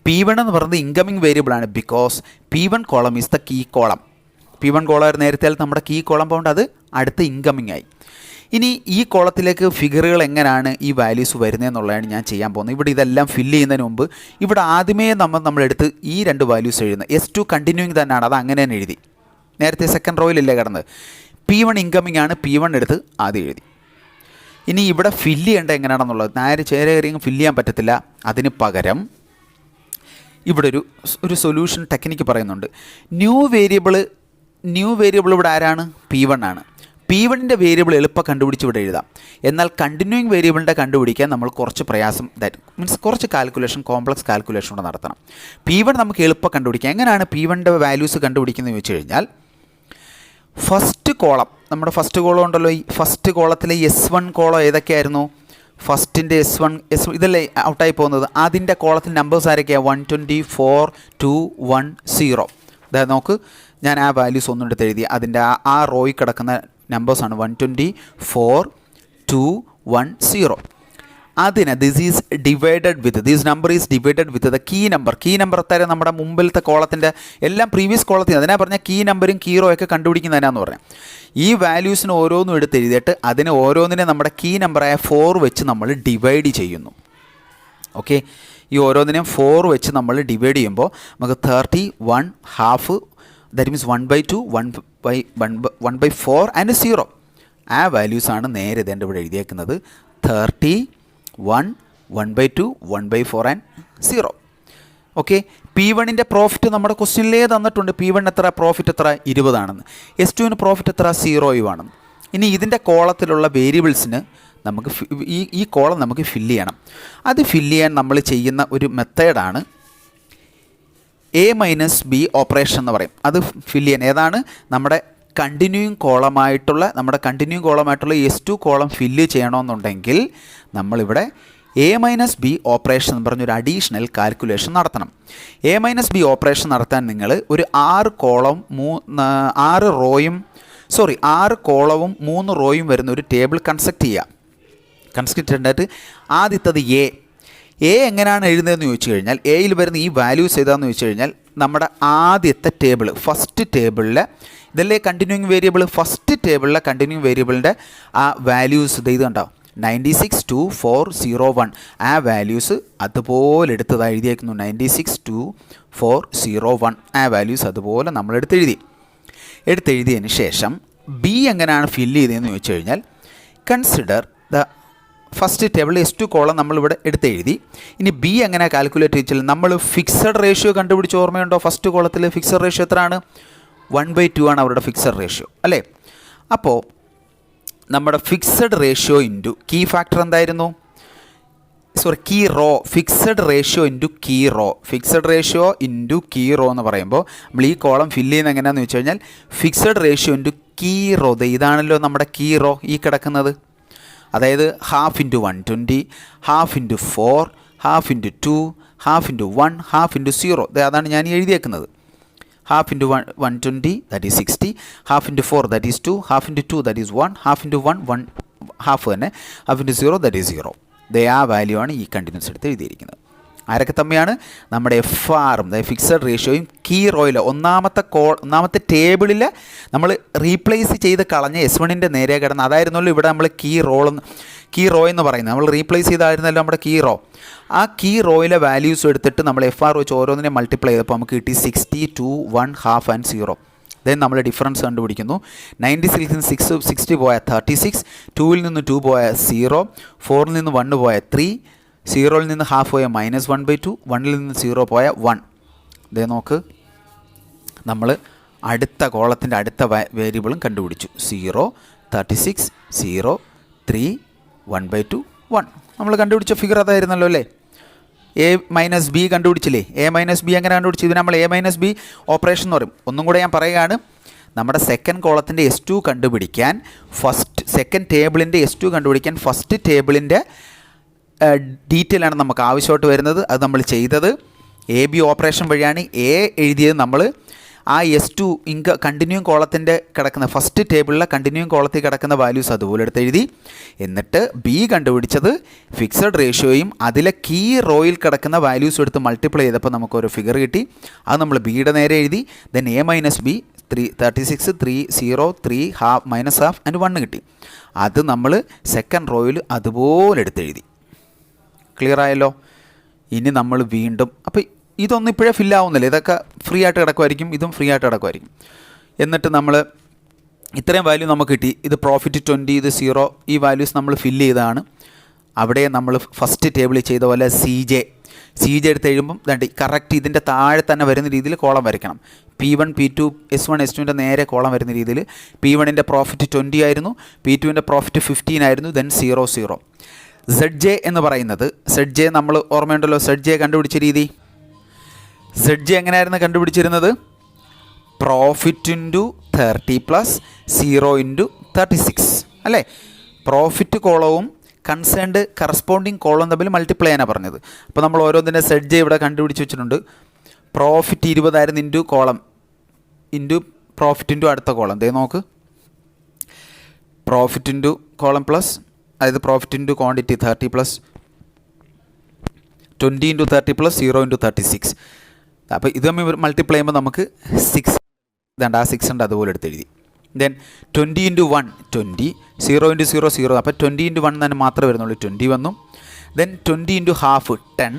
P1 എന്ന് പറയുന്നത് incoming വേരിയബിളാണ്. Because P1 column is the key column. P1 column നേരത്തെ നമ്മുടെ key column പോകൊണ്ട് അത് അടുത്ത ഇൻകമിങ് ആയി. ഇനി ഈ കോളത്തിലേക്ക് ഫിഗറുകൾ എങ്ങനെയാണ് ഈ വാല്യൂസ് വരുന്നതെന്നുള്ളതാണ് ഞാൻ ചെയ്യാൻ പോകുന്നത്. ഇവിടെ ഇതെല്ലാം ഫില്ല് ചെയ്യുന്നതിന് മുമ്പ് ഇവിടെ ആദ്യമേ നമ്മളെടുത്ത് ഈ 2 വാല്യൂസ് എഴുതുന്നത്. S2 കണ്ടിന്യൂയിങ് തന്നെയാണ്, അത് അങ്ങനെ തന്നെ എഴുതി. നേരത്തെ സെക്കൻഡ് റോയിലല്ലേ കിടന്നത്. P1 ഇൻകമിങ് ആണ്, P1 എടുത്ത് ആദ്യം എഴുതി. ഇനി ഇവിടെ ഫില്ല് ചെയ്യേണ്ട എങ്ങനെയാണെന്നുള്ളത് നേരെ ചേരേറിയും ഫില്ല് ചെയ്യാൻ പറ്റത്തില്ല. അതിന് പകരം ഇവിടെ ഒരു സൊല്യൂഷൻ ടെക്നിക്ക് പറയുന്നുണ്ട്. ന്യൂ വേരിയബിൾ ഇവിടെ ആരാണ്? P1 ആണ്. P1ൻ്റെ വേരിയബിൾ എളുപ്പം കണ്ടുപിടിച്ച് ഇവിടെ എഴുതാം. എന്നാൽ കണ്ടിന്യൂയിങ് വേരിയബിളിൻ്റെ കണ്ടുപിടിക്കാൻ നമ്മൾ കുറച്ച് പ്രയാസം, മീൻസ് കുറച്ച് കോംപ്ലക്സ് കാൽക്കുലേഷൻ കൂടെ നടത്തണം. P1 നമുക്ക് എളുപ്പം കണ്ടുപിടിക്കാം. എങ്ങനെയാണ് P1ൻ്റെ വാല്യൂസ് കണ്ടുപിടിക്കുന്നത് ചോദിച്ചു കഴിഞ്ഞാൽ, ഫസ്റ്റ് കോളം, നമ്മുടെ ഫസ്റ്റ് കോളം ഉണ്ടല്ലോ, ഈ ഫസ്റ്റ് കോളത്തിലെ S1 കോളം ഏതൊക്കെയായിരുന്നു? ഫസ്റ്റിൻ്റെ S1 ഇതല്ലേ ഔട്ടായി പോകുന്നത്. അതിൻ്റെ കോളത്തിൽ നമ്പേഴ്സ് ആരൊക്കെയാണ്? 124, 2, 1, 0. അതായത് നോക്ക്, ഞാൻ ആ വാല്യൂസ് ഒന്നും എടുത്ത് എഴുതി. അതിൻ്റെ ആ റോയിൽ കിടക്കുന്ന നമ്പേഴ്സാണ് 124, 2, 1, 0. അതിന് this number is divided with the key number തരം നമ്മുടെ മുമ്പിലത്തെ കോളത്തിൻ്റെ എല്ലാം പ്രീവിയസ് കോളത്തിന് അതിനാ പറഞ്ഞാൽ കീ നമ്പറും കീ റോ ഒക്കെ കണ്ടുപിടിക്കുന്നതിനാന്ന് പറഞ്ഞാൽ ഈ വാല്യൂസിന് ഓരോന്നും എടുത്ത് എഴുതിയിട്ട് അതിന് ഓരോന്നിനെ നമ്മുടെ കീ നമ്പറായ 4 വെച്ച് നമ്മൾ ഡിവൈഡ് ചെയ്യുന്നു. ഓക്കെ, ഈ ഓരോന്നിനെയും 4 വെച്ച് നമ്മൾ ഡിവൈഡ് ചെയ്യുമ്പോൾ നമുക്ക് 31 ഹാഫ്, ദാറ്റ് മീൻസ് 1/2, 1/4 ആൻഡ് 0. ആ വാല്യൂസാണ് നേരെ ഇതേണ്ട ഇവിടെ എഴുതിയേക്കുന്നത്. 31, 1/2, 1/4 ആൻഡ് 0. ഓക്കെ, P1ൻ്റെ പ്രോഫിറ്റ് നമ്മുടെ ക്വസ്റ്റ്യനിലേ തന്നിട്ടുണ്ട്. P1 എത്ര പ്രോഫിറ്റ് എത്ര? 20 ആണെന്ന്. S2ന് പ്രോഫിറ്റ് എത്ര? 0 ആണെന്ന്. ഇനി ഇതിൻ്റെ കോളത്തിലുള്ള വേരിയബിൾസിന് നമുക്ക് ഈ കോളം നമുക്ക് ഫില്ല് ചെയ്യണം. അത് ഫില്ല് ചെയ്യാൻ നമ്മൾ ചെയ്യുന്ന ഒരു മെത്തേഡാണ് A-B ഓപ്പറേഷൻ എന്ന് പറയും. അത് ഫില്ല് ചെയ്യാൻ ഏതാണ്? നമ്മുടെ കണ്ടിന്യൂയിങ് കോളമായിട്ടുള്ള S2 കോളം ഫില്ല് ചെയ്യണമെന്നുണ്ടെങ്കിൽ നമ്മളിവിടെ A-B ഓപ്പറേഷൻ എന്ന് പറഞ്ഞൊരു അഡീഷണൽ കാൽക്കുലേഷൻ നടത്തണം. A-B ഓപ്പറേഷൻ നടത്താൻ നിങ്ങൾ ഒരു 6 കോളവും 3 റോയും വരുന്ന ഒരു ടേബിൾ കൺസ്ട്രക്റ്റ് ചെയ്തിട്ട് ആദ്യത്തത് എ എങ്ങനെയാണ് എഴുതുന്നതെന്ന് ചോദിച്ചു കഴിഞ്ഞാൽ, എയിൽ വരുന്ന ഈ വാല്യൂസ് ഏതാണെന്ന് ചോദിച്ചു കഴിഞ്ഞാൽ നമ്മുടെ ആദ്യത്തെ ടേബിൾ, ഫസ്റ്റ് ടേബിളിലെ ഇതല്ലേ കണ്ടിന്യൂയിങ് വേരിയബിൾ, ഫസ്റ്റ് ടേബിളിലെ കണ്ടിന്യൂയിങ് വേരിയബിളിൻ്റെ ആ വാല്യൂസ് ഇത് കണ്ടാവും 962401. ആ വാല്യൂസ് അതുപോലെ എടുത്തത് എഴുതിയേക്കുന്നു. 962401 ആ വാല്യൂസ് അതുപോലെ നമ്മൾ എടുത്തെഴുതിയതിന് ശേഷം ബി എങ്ങനെയാണ് ഫില്ല് ചെയ്തതെന്ന് ചോദിച്ചു കഴിഞ്ഞാൽ, consider the first table S2 column നമ്മളിവിടെ എടുത്തെഴുതി. ഇനി ബി എങ്ങനെ കാൽക്കുലേറ്റ് ചെയ്താൽ നമ്മൾ ഫിക്സഡ് റേഷ്യോ കണ്ടുപിടിച്ച് ഓർമ്മയുണ്ടോ? ഫസ്റ്റ് കോളത്തിൽ ഫിക്സഡ് റേഷ്യോ എത്രയാണ്? 1/2 ആണ് അവരുടെ ഫിക്സഡ് റേഷ്യോ അല്ലേ? അപ്പോൾ നമ്മുടെ fixed ratio into key factor എന്തായിരുന്നു? Key row. Fixed ratio into key row എന്ന് പറയുമ്പോൾ നമ്മൾ ഈ കോളം ഫില്ല് ചെയ്യുന്നത് എങ്ങനെയാണെന്ന് വെച്ച് കഴിഞ്ഞാൽ, fixed ratio into key row, ഇതാണല്ലോ നമ്മുടെ കീ റോ ഈ കിടക്കുന്നത്. അതായത് half into 120, half into 4, half into 2, half into 1, half into 0. അതാണ് ഞാൻ എഴുതിയേക്കുന്നത്. Half into 120 that is 60, half into 4 that is 2, half into 2 that is 1, half into 1 half തന്നെ, half into 0 that is 0. ആ value ആണ് ഈ കണ്ടിന്യൂസ് എടുത്ത് എഴുതിയിരിക്കുന്നത്. ആരൊക്കെ തമ്മിലാണ്? നമ്മുടെ FRഉം ഫിക്സഡ് റേഷ്യോയും കീ റോയിൽ ഒന്നാമത്തെ ടേബിളിൽ നമ്മൾ റീപ്ലേസ് ചെയ്ത് കളഞ്ഞ S1ൻ്റെ നേരെ കിടന്ന് അതായിരുന്നല്ലോ ഇവിടെ നമ്മൾ കീ റോ എന്ന് പറയുന്നത്. നമ്മൾ റീപ്ലേസ് ചെയ്തായിരുന്നല്ലോ നമ്മുടെ കീ റോ. ആ കീ റോയിലെ വാല്യൂസ് എടുത്തിട്ട് നമ്മൾ FR വെച്ച് ഓരോന്നിനെ മൾട്ടിപ്ലൈ ചെയ്തപ്പോൾ നമുക്ക് കിട്ടി 60, 2, 1, ഹാഫ് ആൻഡ് 0. ദെൻ നമ്മൾ ഡിഫറൻസ് കണ്ടുപിടിക്കുന്നു. 96 നിന്ന് 60 പോയ 36, 2ൽ നിന്ന് 2 പോയ 0, 4ൽ നിന്ന് 1 പോയ 3, 0ൽ നിന്ന് ഹാഫ് പോയ -1/2, 1ൽ നിന്ന് 0 പോയ 1. ഇതേ നോക്ക്, നമ്മൾ അടുത്ത കോളത്തിൻ്റെ അടുത്ത വേരിയബിളും കണ്ടുപിടിച്ചു. 0, 36, 0, 3, 1/2, 1. നമ്മൾ കണ്ടുപിടിച്ച ഫിഗർ അതായിരുന്നല്ലോ അല്ലേ? A മൈനസ് ബി കണ്ടുപിടിച്ചില്ലേ? A മൈനസ് ബി എങ്ങനെ കണ്ടുപിടിച്ചു? ഇത് നമ്മൾ A മൈനസ് ബി ഓപ്പറേഷൻ എന്ന് പറയും. ഒന്നും കൂടെ ഞാൻ പറയുകയാണ്. നമ്മുടെ സെക്കൻഡ് കോളത്തിൻ്റെ S2 കണ്ടുപിടിക്കാൻ സെക്കൻഡ് ടേബിളിൻ്റെ S2 കണ്ടുപിടിക്കാൻ ഫസ്റ്റ് ടേബിളിൻ്റെ ഡീറ്റെയിലാണ് നമുക്ക് ആവശ്യമായിട്ട് വരുന്നത്. അത് നമ്മൾ ചെയ്തത് AB ഓപ്പറേഷൻ വഴിയാണ്. A എഴുതിയത് നമ്മൾ ആ S2 കണ്ടിന്യൂയിങ് കോളത്തിൻ്റെ കിടക്കുന്ന ഫസ്റ്റ് ടേബിളിലെ കണ്ടിന്യൂയിങ് കോളത്തിൽ കിടക്കുന്ന വാല്യൂസ് അതുപോലെ എടുത്ത് എഴുതി. എന്നിട്ട് B കണ്ടുപിടിച്ചത് ഫിക്സഡ് റേഷ്യോയും അതിലെ കീ റോയിൽ കിടക്കുന്ന വാല്യൂസ് എടുത്ത് മൾട്ടിപ്ലൈ ചെയ്തപ്പോൾ നമുക്കൊരു ഫിഗർ കിട്ടി. അത് നമ്മൾ ബിയുടെ നേരെ എഴുതി. Then A minus B 36, 3, 0, 3, half minus half and 1 കിട്ടി. അത് നമ്മൾ സെക്കൻഡ് റോയിൽ അതുപോലെ എടുത്തെഴുതി. ക്ലിയർ ആയല്ലോ? ഇനി നമ്മൾ വീണ്ടും അപ്പോൾ ഇതൊന്നും ഇപ്പോഴേ ഫില്ലാവുന്നില്ല. ഇതൊക്കെ ഫ്രീ ആയിട്ട് കിടക്കുമായിരിക്കും, ഇതും ഫ്രീ ആയിട്ട് കിടക്കുമായിരിക്കും. എന്നിട്ട് നമ്മൾ ഇത്രയും വാല്യൂ നമുക്ക് കിട്ടി. ഇത് പ്രോഫിറ്റ് 20, ഇത് 0. ഈ വാല്യൂസ് നമ്മൾ ഫില്ല് ചെയ്തതാണ്. അവിടെ നമ്മൾ ഫസ്റ്റ് ടേബിളിൽ ചെയ്ത പോലെ സി ജെ എടുത്ത് എഴുതുമ്പം കറക്റ്റ് ഇതിൻ്റെ താഴെ തന്നെ വരുന്ന രീതിയിൽ കോളം വരയ്ക്കണം. P1, P2, S1, S2ൻ്റെ നേരെ കോളം വരുന്ന രീതിയിൽ. P1ൻ്റെ പ്രോഫിറ്റ് 20 ആയിരുന്നു, P2ൻ്റെ പ്രോഫിറ്റ് 15 ആയിരുന്നു. ദെൻ 0, 0. ZJ എന്ന് പറയുന്നത് ZJ നമ്മൾ ഓർമ്മയുണ്ടല്ലോ. ZJ കണ്ടുപിടിച്ച രീതി ZJ എങ്ങനെയായിരുന്നു കണ്ടുപിടിച്ചിരുന്നത്? പ്രോഫിറ്റ് ഇൻറ്റു 30 പ്ലസ് 0 ഇൻറ്റു 36 അല്ലേ? പ്രോഫിറ്റ് കോളവും കൺസേൺഡ് കറസ്പോണ്ടിങ് കോളം തമ്മിൽ മൾട്ടിപ്ലൈ ചെയ്യാനാണ് പറഞ്ഞത്. അപ്പോൾ നമ്മൾ ഓരോന്നിൻ്റെ ZJ ഇവിടെ കണ്ടുപിടിച്ച് വെച്ചിട്ടുണ്ട്. പ്രോഫിറ്റ് 20 ആയിരുന്നു into column into profit into അടുത്ത കോളം. ദേ നോക്ക്, പ്രോഫിറ്റ് ഇൻറ്റു കോളം പ്ലസ് അതായത് profit into quantity 30 plus 20 into 30 plus 0 into 36. അപ്പോൾ ഇത് തമ്മിൽ മൾട്ടിപ്ലൈ ചെയ്യുമ്പോൾ നമുക്ക് 6 ഇതാണ്ട് ആ 6 ഉണ്ട് അതുപോലെ എടുത്ത് എഴുതി. Then 20 into 1 20, 0 into 0 0. അപ്പോൾ 20 ഇൻറ്റു 1 തന്നെ മാത്രമേ വരുന്നുള്ളൂ, 20 വന്നു. Then 20 into half 10,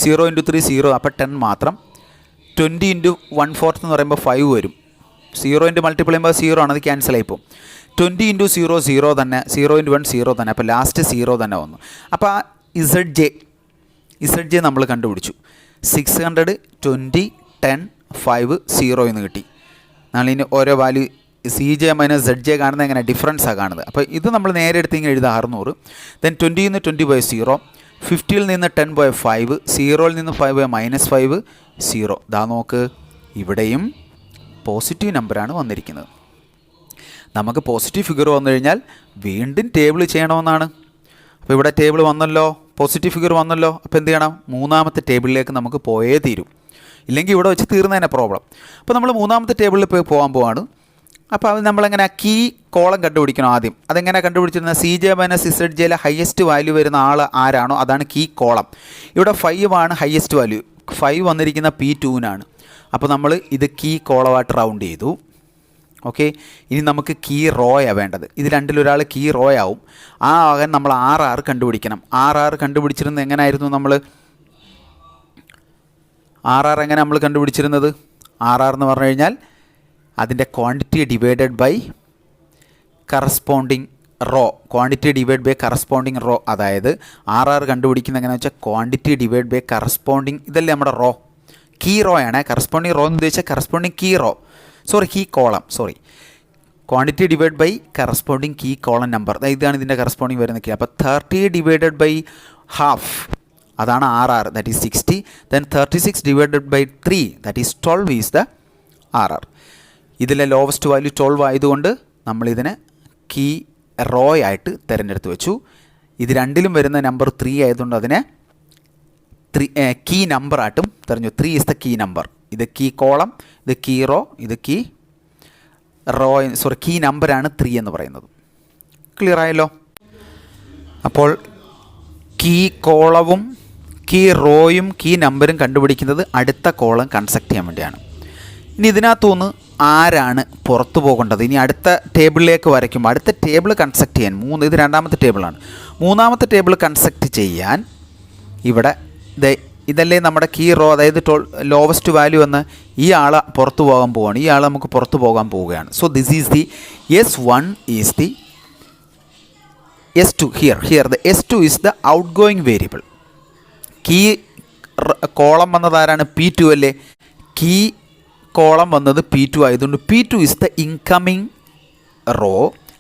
0 into 3 0. അപ്പോൾ 10 മാത്രം. 20 ഇൻറ്റു 1/4 എന്ന് പറയുമ്പോൾ 5 വരും. 0 ഇൻറ്റു മൾട്ടിപ്ലൈ ചെയ്യുമ്പോൾ 0 ആണ്, അത് ക്യാൻസൽ ആയിപ്പോൾ. 20 ഇൻറ്റു 0 0 തന്നെ, 0 ഇൻറ്റു 1 0 തന്നെ. അപ്പോൾ ലാസ്റ്റ് 0 തന്നെ വന്നു. അപ്പോൾ ആ ZJ നമ്മൾ കണ്ടുപിടിച്ചു. 600, 20, 10, 5, 0 എന്ന് കിട്ടി. നമ്മളിനി ഓരോ വാല്യൂ CJ മൈനസ് ZJ കാണുന്നത് എങ്ങനെ ഡിഫറൻസാണ് കാണുന്നത്. അപ്പോൾ ഇത് നമ്മൾ നേരെ എടുത്ത് ഇങ്ങനെ എഴുതുക 600. ദെൻ 20 നിന്ന് 20 പോയ 0, 50ൽ നിന്ന് 10 പോയ 5, 0ൽ നിന്ന് 5 പോയ -5, 0. ദാ നോക്ക്, ഇവിടെയും പോസിറ്റീവ് നമ്പറാണ് വന്നിരിക്കുന്നത്. നമുക്ക് പോസിറ്റീവ് ഫിഗർ വന്നു കഴിഞ്ഞാൽ വീണ്ടും ടേബിൾ ചെയ്യണമെന്നാണ്. അപ്പോൾ ഇവിടെ ടേബിൾ വന്നല്ലോ, പോസിറ്റീവ് ഫിഗർ വന്നല്ലോ. അപ്പോൾ എന്ത് ചെയ്യണം? മൂന്നാമത്തെ ടേബിളിലേക്ക് നമുക്ക് പോയേ തീരും, ഇല്ലെങ്കിൽ ഇവിടെ വെച്ച് തീർന്നതിനെ പ്രോബ്ലം. അപ്പോൾ നമ്മൾ മൂന്നാമത്തെ ടേബിളിൽ പോകാൻ പോവാണ്. അപ്പോൾ അത് നമ്മളെങ്ങനെ കീ കോളം കണ്ടുപിടിക്കണം ആദ്യം. അതെങ്ങനെ കണ്ടുപിടിച്ചിരുന്നത്? CJ മൈനസ് ZJയിലെ ഹയസ്റ്റ് വാല്യൂ വരുന്ന ആൾ ആരാണോ അതാണ് കീ കോളം. ഇവിടെ 5 ആണ് ഹയസ്റ്റ് വാല്യൂ. 5 വന്നിരിക്കുന്ന P2-നാണ്. അപ്പോൾ നമ്മൾ ഇത് കീ കോളമായിട്ട് റൗണ്ട് ചെയ്തു. ഓക്കെ, ഇനി നമുക്ക് കീ റോയാണ് വേണ്ടത്. ഇത് രണ്ടിലൊരാൾ കീ റോ ആവും. ആ ആകാൻ നമ്മൾ RR കണ്ടുപിടിക്കണം. RR കണ്ടുപിടിച്ചിരുന്നത് എങ്ങനെയായിരുന്നു? നമ്മൾ RR എങ്ങനെ നമ്മൾ കണ്ടുപിടിച്ചിരുന്നത്? RR എന്ന് പറഞ്ഞു കഴിഞ്ഞാൽ അതിൻ്റെ quantity divided by corresponding row. Quantity divide by corresponding row. അതായത് RR കണ്ടുപിടിക്കുന്നത് എങ്ങനെയാണെന്ന് വെച്ചാൽ ക്വാണ്ടിറ്റി ഡിവൈഡ് ബൈ കറസ്പോണ്ടിങ്, ഇതല്ലേ നമ്മുടെ റോ, കീ റോ ആണ്. കറസ്പോണ്ടിങ് റോ എന്ന് ഉദ്ദേശിച്ചാൽ corresponding key row, key column, quantity divide by corresponding key column number. ഇതാണ് ഇതിൻ്റെ കറസ്പോണ്ടിങ് വരുന്ന കീ. അപ്പോൾ 30 ഡിവൈഡഡ് ബൈ ഹാഫ്, അതാണ് RR, that is 60. Then 36 divided by 3, that is 12 is the RR. ഇതിലെ lowest value 12 ആയതുകൊണ്ട് നമ്മളിതിനെ കീ റോ ആയിട്ട് തിരഞ്ഞെടുത്ത് വെച്ചു. ഇത് രണ്ടിലും വരുന്ന നമ്പർ 3 ആയതുകൊണ്ട് അതിനെ കീ നമ്പറായിട്ടും തെരഞ്ഞു. 3 ഈസ് ദ കീ നമ്പർ. ഇത് കീ കോളം, ഇത് കീ റോ, ഇത് കീ കീ നമ്പറാണ് 3 എന്ന് പറയുന്നത്. ക്ലിയർ ആയല്ലോ? അപ്പോൾ കീ കോളവും കീ റോയും കീ നമ്പറും കണ്ടുപിടിക്കുന്നത് അടുത്ത കോളം കൺസ്ട്രക്ട് ചെയ്യാൻ വേണ്ടിയാണ്. ഇനി ഇതിനകത്തുനിന്ന് ആരാണ് പുറത്തു പോകേണ്ടത്? ഇനി അടുത്ത ടേബിളിലേക്ക് വരയ്ക്കുമ്പോൾ അടുത്ത ടേബിൾ കൺസ്ട്രക്ട് ചെയ്യാൻ ഇത് രണ്ടാമത്തെ ടേബിളാണ്. മൂന്നാമത്തെ ടേബിൾ കൺസ്ട്രക്ട് ചെയ്യാൻ ഇവിടെ ഇതല്ലേ നമ്മുടെ കീ റോ, അതായത് ലോവസ്റ്റ് വാല്യൂ എന്ന് ഈ ആൾ പുറത്തു പോകാൻ പോവുകയാണ്. ഈ ആൾ നമുക്ക് പുറത്തു പോകാൻ പോവുകയാണ്. So this is the S1 is the S2 here the S2 is the outgoing variable. Key column വന്നത് ആരാണ്? P2 അല്ലേ? കീ കോളം വന്നത് P2 ആയതുകൊണ്ട് P2 is the incoming row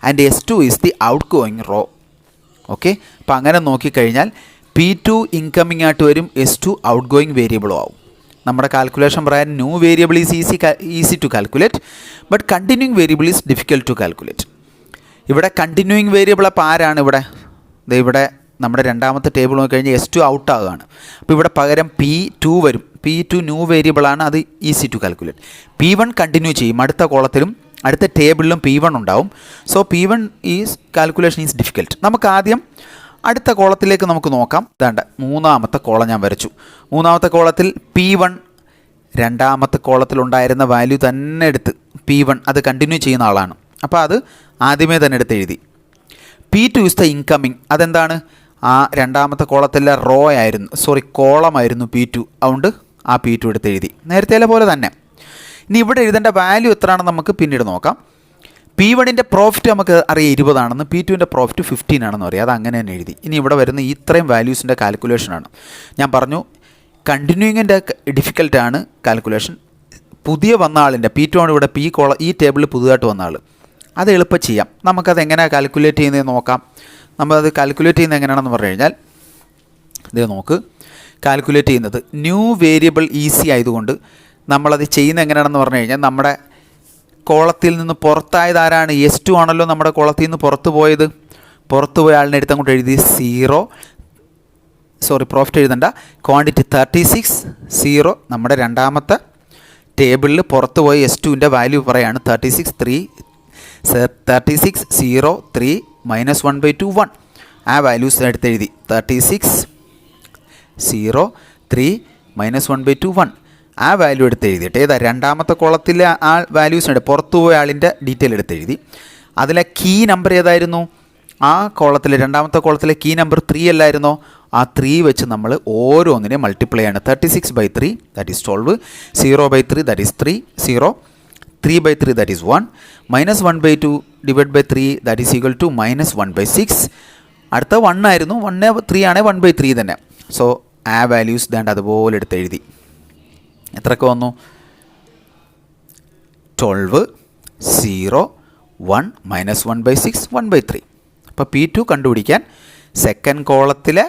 and S2 is the outgoing row. Okay, അപ്പോൾ അങ്ങനെ നോക്കിക്കഴിഞ്ഞാൽ P2 incoming ആയിട്ട് വരും, S2 ഔട്ട് ഗോയിങ് വേരിയബിളും ആവും. നമ്മുടെ കാൽക്കുലേഷൻ പറയാൻ new variable is easy to calculate, but continuing variable is difficult to calculate. ഇവിടെ കണ്ടിന്യൂയിങ് വേരിയബിൾ അപ്പോൾ ആരാണ്? ഇവിടെ നമ്മുടെ രണ്ടാമത്തെ ടേബിൾ നോക്കിക്കഴിഞ്ഞാൽ S2 ഔട്ട് ആകുകയാണ്. അപ്പോൾ ഇവിടെ പകരം P2 വരും. P2 ന്യൂ വേരിയബിളാണ്, അത് easy to calculate. P1 continue ചെയ്യും, അടുത്ത കോളത്തിലും അടുത്ത ടേബിളിലും P1 ഉണ്ടാവും. So P1 is calculation is difficult. നമുക്ക് ആദ്യം അടുത്ത കോളത്തിലേക്ക് നമുക്ക് നോക്കാം. ഇതാണ്ട് മൂന്നാമത്തെ കോളം ഞാൻ വരച്ചു. മൂന്നാമത്തെ കോളത്തിൽ P1 രണ്ടാമത്തെ കോളത്തിലുണ്ടായിരുന്ന വാല്യൂ തന്നെ എടുത്ത് P1 അത് കണ്ടിന്യൂ ചെയ്യുന്ന ആളാണ്. അപ്പോൾ അത് ആദ്യമേ തന്നെ എടുത്ത് എഴുതി. P2 is the incoming. അതെന്താണ്? ആ രണ്ടാമത്തെ കോളത്തിലെ റോ ആയിരുന്നു, കോളമായിരുന്നു P2. അതുകൊണ്ട് ആ P2 എടുത്ത് എഴുതി, നേരത്തെ പോലെ തന്നെ. ഇനി ഇവിടെ എഴുതേണ്ട വാല്യൂ എത്രയാണെന്ന് നമുക്ക് പിന്നീട് നോക്കാം. P1ൻ്റെ പ്രോഫിറ്റ് നമുക്ക് അറിയാം 20 ആണെന്ന്, P2ൻ്റെ പ്രോഫിറ്റ് 15 ആണെന്ന് അറിയാം. അത് അങ്ങനെ തന്നെ എഴുതി. ഇനി ഇവിടെ വരുന്ന ഇത്രയും വാല്യൂസിൻ്റെ കാൽക്കുലേഷനാണ്. ഞാൻ പറഞ്ഞു കണ്ടിന്യൂയിങ്ങിൻ്റെ ഡിഫിക്കൽട്ടാണ് കാൽക്കുലേഷൻ. പുതിയ വന്ന ആളിൻ്റെ P2 ആണ് ഇവിടെ ഈ ടേബിളിൽ പുതുതായിട്ട് വന്ന ആൾ. അത് എളുപ്പം ചെയ്യാം. നമുക്കത് എങ്ങനെയാണ് കാൽക്കുലേറ്റ് ചെയ്യുന്നതെന്ന് നോക്കാം. നമ്മളത് കാൽക്കുലേറ്റ് ചെയ്യുന്നത് എങ്ങനെയാണെന്ന് പറഞ്ഞു കഴിഞ്ഞാൽ ഇത് നോക്ക്. കാൽക്കുലേറ്റ് ചെയ്യുന്നത് ന്യൂ വേരിയബിൾ ഈസി ആയതുകൊണ്ട് നമ്മളത് ചെയ്യുന്നത് എങ്ങനെയാണെന്ന് പറഞ്ഞു കഴിഞ്ഞാൽ നമ്മുടെ കോളത്തിൽ നിന്ന് പുറത്തായത് ആരാണ്? S2 ആണല്ലോ നമ്മുടെ കോളത്തിൽ നിന്ന് പുറത്തു പോയ ആളിനെ എടുത്ത് അങ്ങോട്ട് എഴുതി 0. പ്രോഫിറ്റ് എഴുതണ്ട, ക്വാണ്ടിറ്റി 36 0. നമ്മുടെ രണ്ടാമത്തെ ടേബിളിൽ പുറത്തു പോയ S2ൻ്റെ വാല്യൂ പറയാണ് 36 0 3 -1/2 1. ആ വാല്യൂസ് എടുത്ത് എഴുതി 36 0 3 -1/2 1. ആ വാല്യൂ എടുത്ത് എഴുതിയിട്ട് രണ്ടാമത്തെ കോളത്തിലെ ആ വാല്യൂസിനുണ്ട് പുറത്തു പോയ ആളിൻ്റെ ഡീറ്റെയിൽ എടുത്ത് എഴുതി. അതിലെ കീ നമ്പർ ഏതായിരുന്നു? ആ കോളത്തിലെ രണ്ടാമത്തെ കോളത്തിലെ കീ നമ്പർ 3 അല്ലായിരുന്നോ? ആ 3 വെച്ച് നമ്മൾ ഓരോന്നിനെ മൾട്ടിപ്ലൈ ആണ്. 36/3 that is 12, 0/3 that is 3, 0 3/3 that is 1, -1/2 /3 that is equal to -1/6. അടുത്ത 1 ആയിരുന്നു, 1 3 ആണ്, 1/3 തന്നെ. സോ ആ വാല്യൂസ് വേണ്ട അതുപോലെ എടുത്ത് എഴുതി. എത്രയൊക്കെ വന്നു? 12 0 1 -1/6 1/3. അപ്പോൾ P2 കണ്ടുപിടിക്കാൻ സെക്കൻഡ് കോളത്തിലെ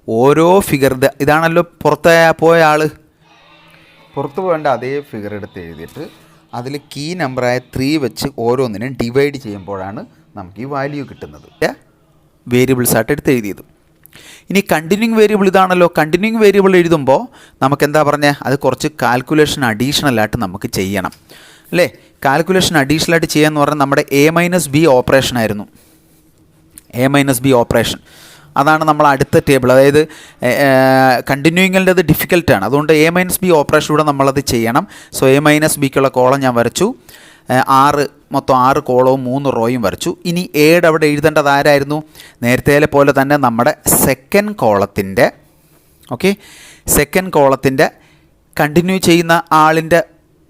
ഓരോ ഫിഗർ ഇതാണല്ലോ പുറത്ത് പോയ ആൾ, പുറത്ത് പോകേണ്ട അതേ ഫിഗർ എടുത്ത് എഴുതിയിട്ട് അതിൽ കീ നമ്പറായ 3 വെച്ച് ഓരോന്നിനും ഡിവൈഡ് ചെയ്യുമ്പോഴാണ് നമുക്ക് ഈ വാല്യൂ കിട്ടുന്നത്. വേരിയബിൾസായിട്ട് എടുത്ത് എഴുതിയത്. ഇനി കണ്ടിന്യൂയിങ് വേരിയബിൾ ഇതാണല്ലോ. കണ്ടിന്യൂയിങ് വേരിയബിൾ എഴുതുമ്പോൾ നമുക്ക് എന്താ പറഞ്ഞത്? അത് കുറച്ച് കാൽക്കുലേഷൻ അഡീഷണലായിട്ട് നമുക്ക് ചെയ്യണം അല്ലേ? കാൽക്കുലേഷൻ അഡീഷണലായിട്ട് ചെയ്യാന്ന് പറഞ്ഞാൽ നമ്മുടെ A-B ഓപ്പറേഷൻ ആയിരുന്നു. A-B ഓപ്പറേഷൻ അതാണ് നമ്മൾ അടുത്ത ടേബിൾ. അതായത് കണ്ടിന്യൂയിങ്ങിൻ്റെത് ഡിഫിക്കൽട്ടാണ്, അതുകൊണ്ട് A-B ഓപ്പറേഷനിലൂടെ നമ്മളത് ചെയ്യണം. സോ A-Bക്കുള്ള കോളം ഞാൻ വരച്ചു. മൊത്തം 6 കോളവും 3 റോയും വരച്ചു. ഇനി എയുടെ അവിടെ എഴുതേണ്ടത് ആരായിരുന്നു? നേരത്തെ പോലെ തന്നെ നമ്മുടെ സെക്കൻഡ് കോളത്തിൻ്റെ കണ്ടിന്യൂ ചെയ്യുന്ന ആളിൻ്റെ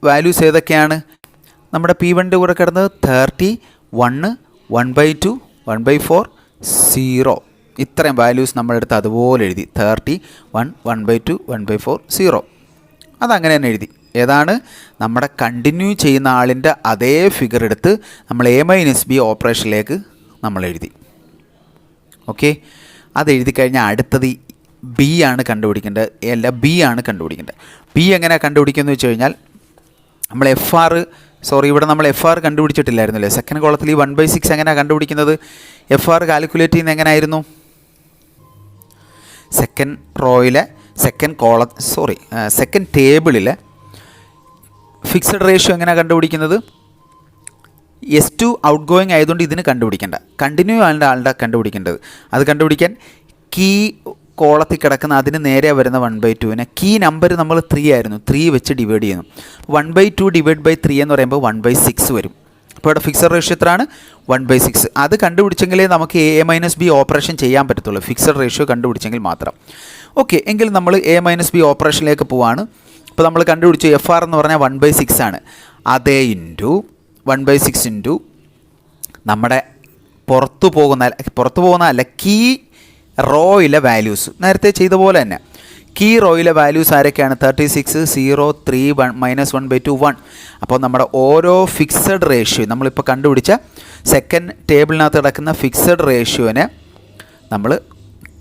വാല്യൂസ് ഏതൊക്കെയാണ്? നമ്മുടെ P1ൻ്റെ കൂടെ കിടന്നത് 30 1 1/2 1/4 0. ഇത്രയും വാല്യൂസ് നമ്മളെടുത്ത് അതുപോലെ എഴുതി. 30 1 1/2 1/4 0. അതങ്ങനെ തന്നെ എഴുതി. ഏതാണ്? നമ്മുടെ കണ്ടിന്യൂ ചെയ്യുന്ന ആളിൻ്റെ അതേ ഫിഗർ എടുത്ത് നമ്മൾ A-B ഓപ്പറേഷനിലേക്ക് നമ്മൾ എഴുതി. ഓക്കെ, അത് എഴുതി കഴിഞ്ഞാൽ അടുത്തത് B ആണ് കണ്ടുപിടിക്കേണ്ടത്. B ആണ് കണ്ടുപിടിക്കേണ്ടത്. B എങ്ങനെയാണ് കണ്ടുപിടിക്കുന്നത് വെച്ച് കഴിഞ്ഞാൽ നമ്മൾ FR സോറി, ഇവിടെ നമ്മൾ എഫ് ആർ കണ്ടുപിടിച്ചിട്ടില്ലായിരുന്നല്ലേ. സെക്കൻഡ് കോളത്തിൽ ഈ 1/6 എങ്ങനെയാണ് കണ്ടുപിടിക്കുന്നത്? എഫ് ആർ കാൽക്കുലേറ്റ് ചെയ്യുന്നത് എങ്ങനെയായിരുന്നു? സെക്കൻഡ് റോയിലെ സെക്കൻഡ് ടേബിളിലെ ഫിക്സഡ് റേഷ്യോ എങ്ങനെയാണ് കണ്ടുപിടിക്കുന്നത്? S2 ഔട്ട് ഗോയിങ് ആയതുകൊണ്ട് ഇതിന് കണ്ടുപിടിക്കേണ്ട, കണ്ടിന്യൂ ആളുടെ കണ്ടുപിടിക്കേണ്ടത്. അത് കണ്ടുപിടിക്കാൻ കീ കോളത്തിൽ കിടക്കുന്ന അതിന് നേരെ വരുന്ന 1/2നെ കീ നമ്പർ നമ്മൾ 3 ആയിരുന്നു, 3 വെച്ച് ഡിവൈഡ് ചെയ്യുന്നു. 1/2 ഡിവൈഡ് ബൈ 3 എന്ന് പറയുമ്പോൾ 1/6 വരും. അപ്പോൾ ഇവിടെ ഫിക്സഡ് റേഷ്യോ എത്രയാണ്? 1/6. അത് കണ്ടുപിടിച്ചെങ്കിലേ നമുക്ക് A-B ഓപ്പറേഷൻ ചെയ്യാൻ പറ്റത്തുള്ളൂ, ഫിക്സഡ് റേഷ്യോ കണ്ടുപിടിച്ചെങ്കിൽ മാത്രം. ഓക്കെ, എങ്കിൽ നമ്മൾ A-B ഓപ്പറേഷനിലേക്ക് പോവാണ്. അപ്പോൾ നമ്മൾ കണ്ടുപിടിച്ചു എഫ് ആർ എന്ന് പറഞ്ഞാൽ 1/6 ആണ്. അതേ ഇൻറ്റു 1/6 ഇൻറ്റു നമ്മുടെ പുറത്തു പോകുന്ന അല്ല കീ റോയിലെ വാല്യൂസ് നേരത്തെ ചെയ്ത പോലെ തന്നെ. കീ റോയിലെ വാല്യൂസ് ആരൊക്കെയാണ്? 36, 0, 3, 1, -1/2, 1. അപ്പോൾ നമ്മുടെ ഓരോ ഫിക്സഡ് റേഷ്യോ നമ്മളിപ്പോൾ കണ്ടുപിടിച്ച സെക്കൻഡ് ടേബിളിനകത്ത് കിടക്കുന്ന ഫിക്സഡ് റേഷ്യോനെ നമ്മൾ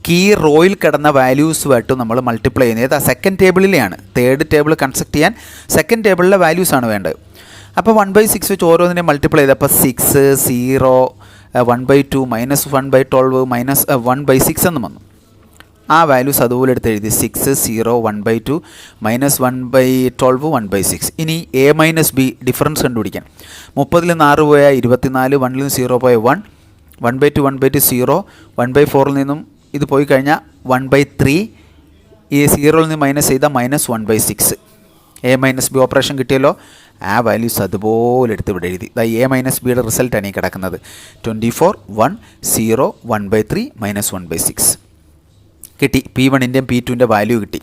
കീ റോയിൽ കിടന്ന വാല്യൂസുമായിട്ട് നമ്മൾ മൾട്ടിപ്ലൈ ചെയ്യുന്നത്. ഏതാ? സെക്കൻഡ് ടേബിളിലെയാണ്. തേർഡ് ടേബിൾ കൺസ്ട്രക്ട് ചെയ്യാൻ സെക്കൻഡ് ടേബിളിലെ വാല്യൂസാണ് വേണ്ടത്. അപ്പോൾ 1/6 വെച്ച് ഓരോന്നിനെ മൾട്ടിപ്ലൈ ചെയ്ത് അപ്പോൾ 6, 0, 1/2, -1/12, -1/6 എന്ന് വന്നു. ആ വാല്യൂസ് അതുപോലെ എടുത്ത് എഴുതി 6, 0, 1/2, -1/12, 1/6. ഇനി A-B ഡിഫറൻസ് കണ്ടുപിടിക്കാൻ 30 6 പോയാൽ 24, 1 0 പോയാൽ 1, 1/2, 1/2, 0, 1/4 നിന്നും ഇത് പോയി കഴിഞ്ഞാൽ 1/3, ഈ 0 നിന്ന് മൈനസ് ചെയ്താൽ -1/6. A-B ഓപ്പറേഷൻ കിട്ടിയല്ലോ. ആ വാല്യൂസ് അതുപോലെ എടുത്ത് ഇവിടെ എഴുതി. A-Bയുടെ റിസൾട്ടാണ് ഈ കിടക്കുന്നത്. 24, 1, 0, 1/3, -1/6 കിട്ടി. P1ൻ്റെയും P2ൻ്റെ വാല്യൂ കിട്ടി.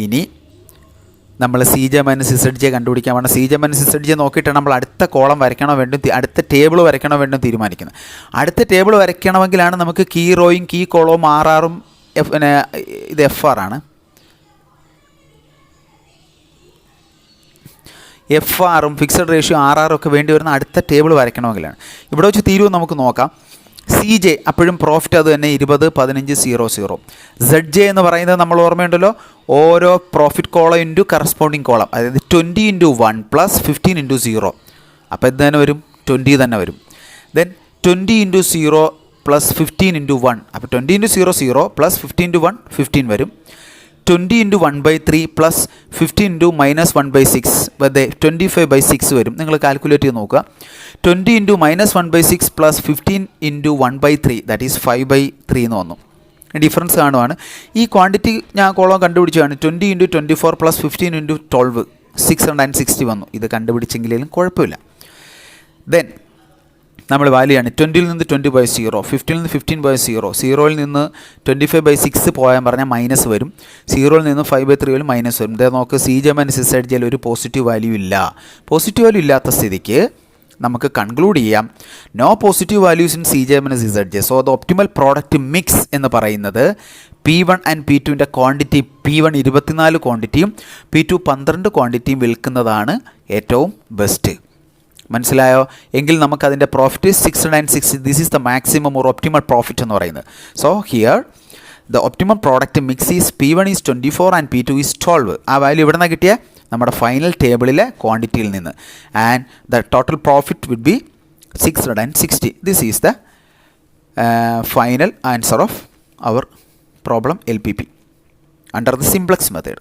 ഇനി നമ്മൾ CJ - ZJ കണ്ടുപിടിക്കാൻ വേണം. CJ - ZJ നോക്കിയിട്ടാണ് നമ്മൾ അടുത്ത കോളം വരയ്ക്കണോ വേണ്ടും അടുത്ത ടേബിൾ വരയ്ക്കണോ വേണ്ടും തീരുമാനിക്കുന്നത്. അടുത്ത ടേബിൾ വരയ്ക്കണമെങ്കിലാണ് നമുക്ക് കീ റോയും കീ കോളവും RRഉം ഇത് FR ആണ്. FRഉം ഫിക്സഡ് റേഷ്യോ RR ഒക്കെ വേണ്ടി വരുന്ന അടുത്ത ടേബിൾ വരയ്ക്കണമെങ്കിലാണ്. ഇവിടെ വെച്ച് തീരുമെന്ന് നമുക്ക് നോക്കാം. CJ അപ്പോഴും പ്രോഫിറ്റ് അത് തന്നെ 20, 15, 0, 0. ZJ എന്ന് പറയുന്നത് നമ്മൾ ഓർമ്മയുണ്ടല്ലോ, ഓരോ profit column into corresponding column, അതായത് 20 × 1 + 15 × 0. അപ്പോൾ ഇത് തന്നെ വരും, 20 തന്നെ വരും. ദെൻ 20 × 0 + 15 × 1, അപ്പോൾ 20 × 0, 0 + 15 × 1, 15 വരും. 20 × 1/3 + 15 × -1/6, വെറുതെ 25/6 വരും. നിങ്ങൾ കാൽക്കുലേറ്റ് ചെയ്ത് നോക്കുക. 20 × -1/6 + 15 × 1/3, ദാറ്റ് ഈസ് 5/3 എന്ന് വന്നു. ഡിഫറൻസ് കാണുവാണ്. ഈ ക്വാണ്ടിറ്റി ഞാൻ കോളം കണ്ടുപിടിച്ചതാണ്. 20 × 24 + 15 × 12, 660 വന്നു. ഇത് കണ്ടുപിടിച്ചെങ്കിലും കുഴപ്പമില്ല. ദെൻ നമ്മൾ വാല്യൂ ആണ് 20ൽ നിന്ന് 20/0, 15ൽ നിന്ന് 15/0, 0ൽ നിന്ന് 25/6 പോയാൽ പറഞ്ഞാൽ മൈനസ് വരും. 0ൽ നിന്ന് 5/3 വരും, മൈനസ് വരും. ഇതേ നോക്ക്, CJ - ZJ ഒരു പോസിറ്റീവ് വാല്യൂ ഇല്ല. പോസിറ്റീവ് വാല്യൂ ഇല്ലാത്ത സ്ഥിതിക്ക് നമുക്ക് കൺക്ലൂഡ് ചെയ്യാം no positive values in CJ - ZJ. So the optimal product mix എന്ന് പറയുന്നത് P1 and P2ൻ്റെ quantity, P1 24 ക്വാണ്ടിറ്റിയും P2 12 ക്വാണ്ടിറ്റിയും വിൽക്കുന്നതാണ് ഏറ്റവും ബെസ്റ്റ്. മനസ്സിലായോ? എങ്കിൽ നമുക്കതിൻ്റെ profit 660. This is the maximum or optimal profit എന്ന് പറയുന്നത്. So here the optimal product mix is P1 is 24 and P2 is 12. ആ value എവിടെ നിന്നാണ് കിട്ടിയ? നമ്മുടെ ഫൈനൽ ടേബിളിലെ ക്വാണ്ടിറ്റിയിൽ നിന്ന്. And the total profit would be 660. This is the final answer of our problem LPP under the simplex method.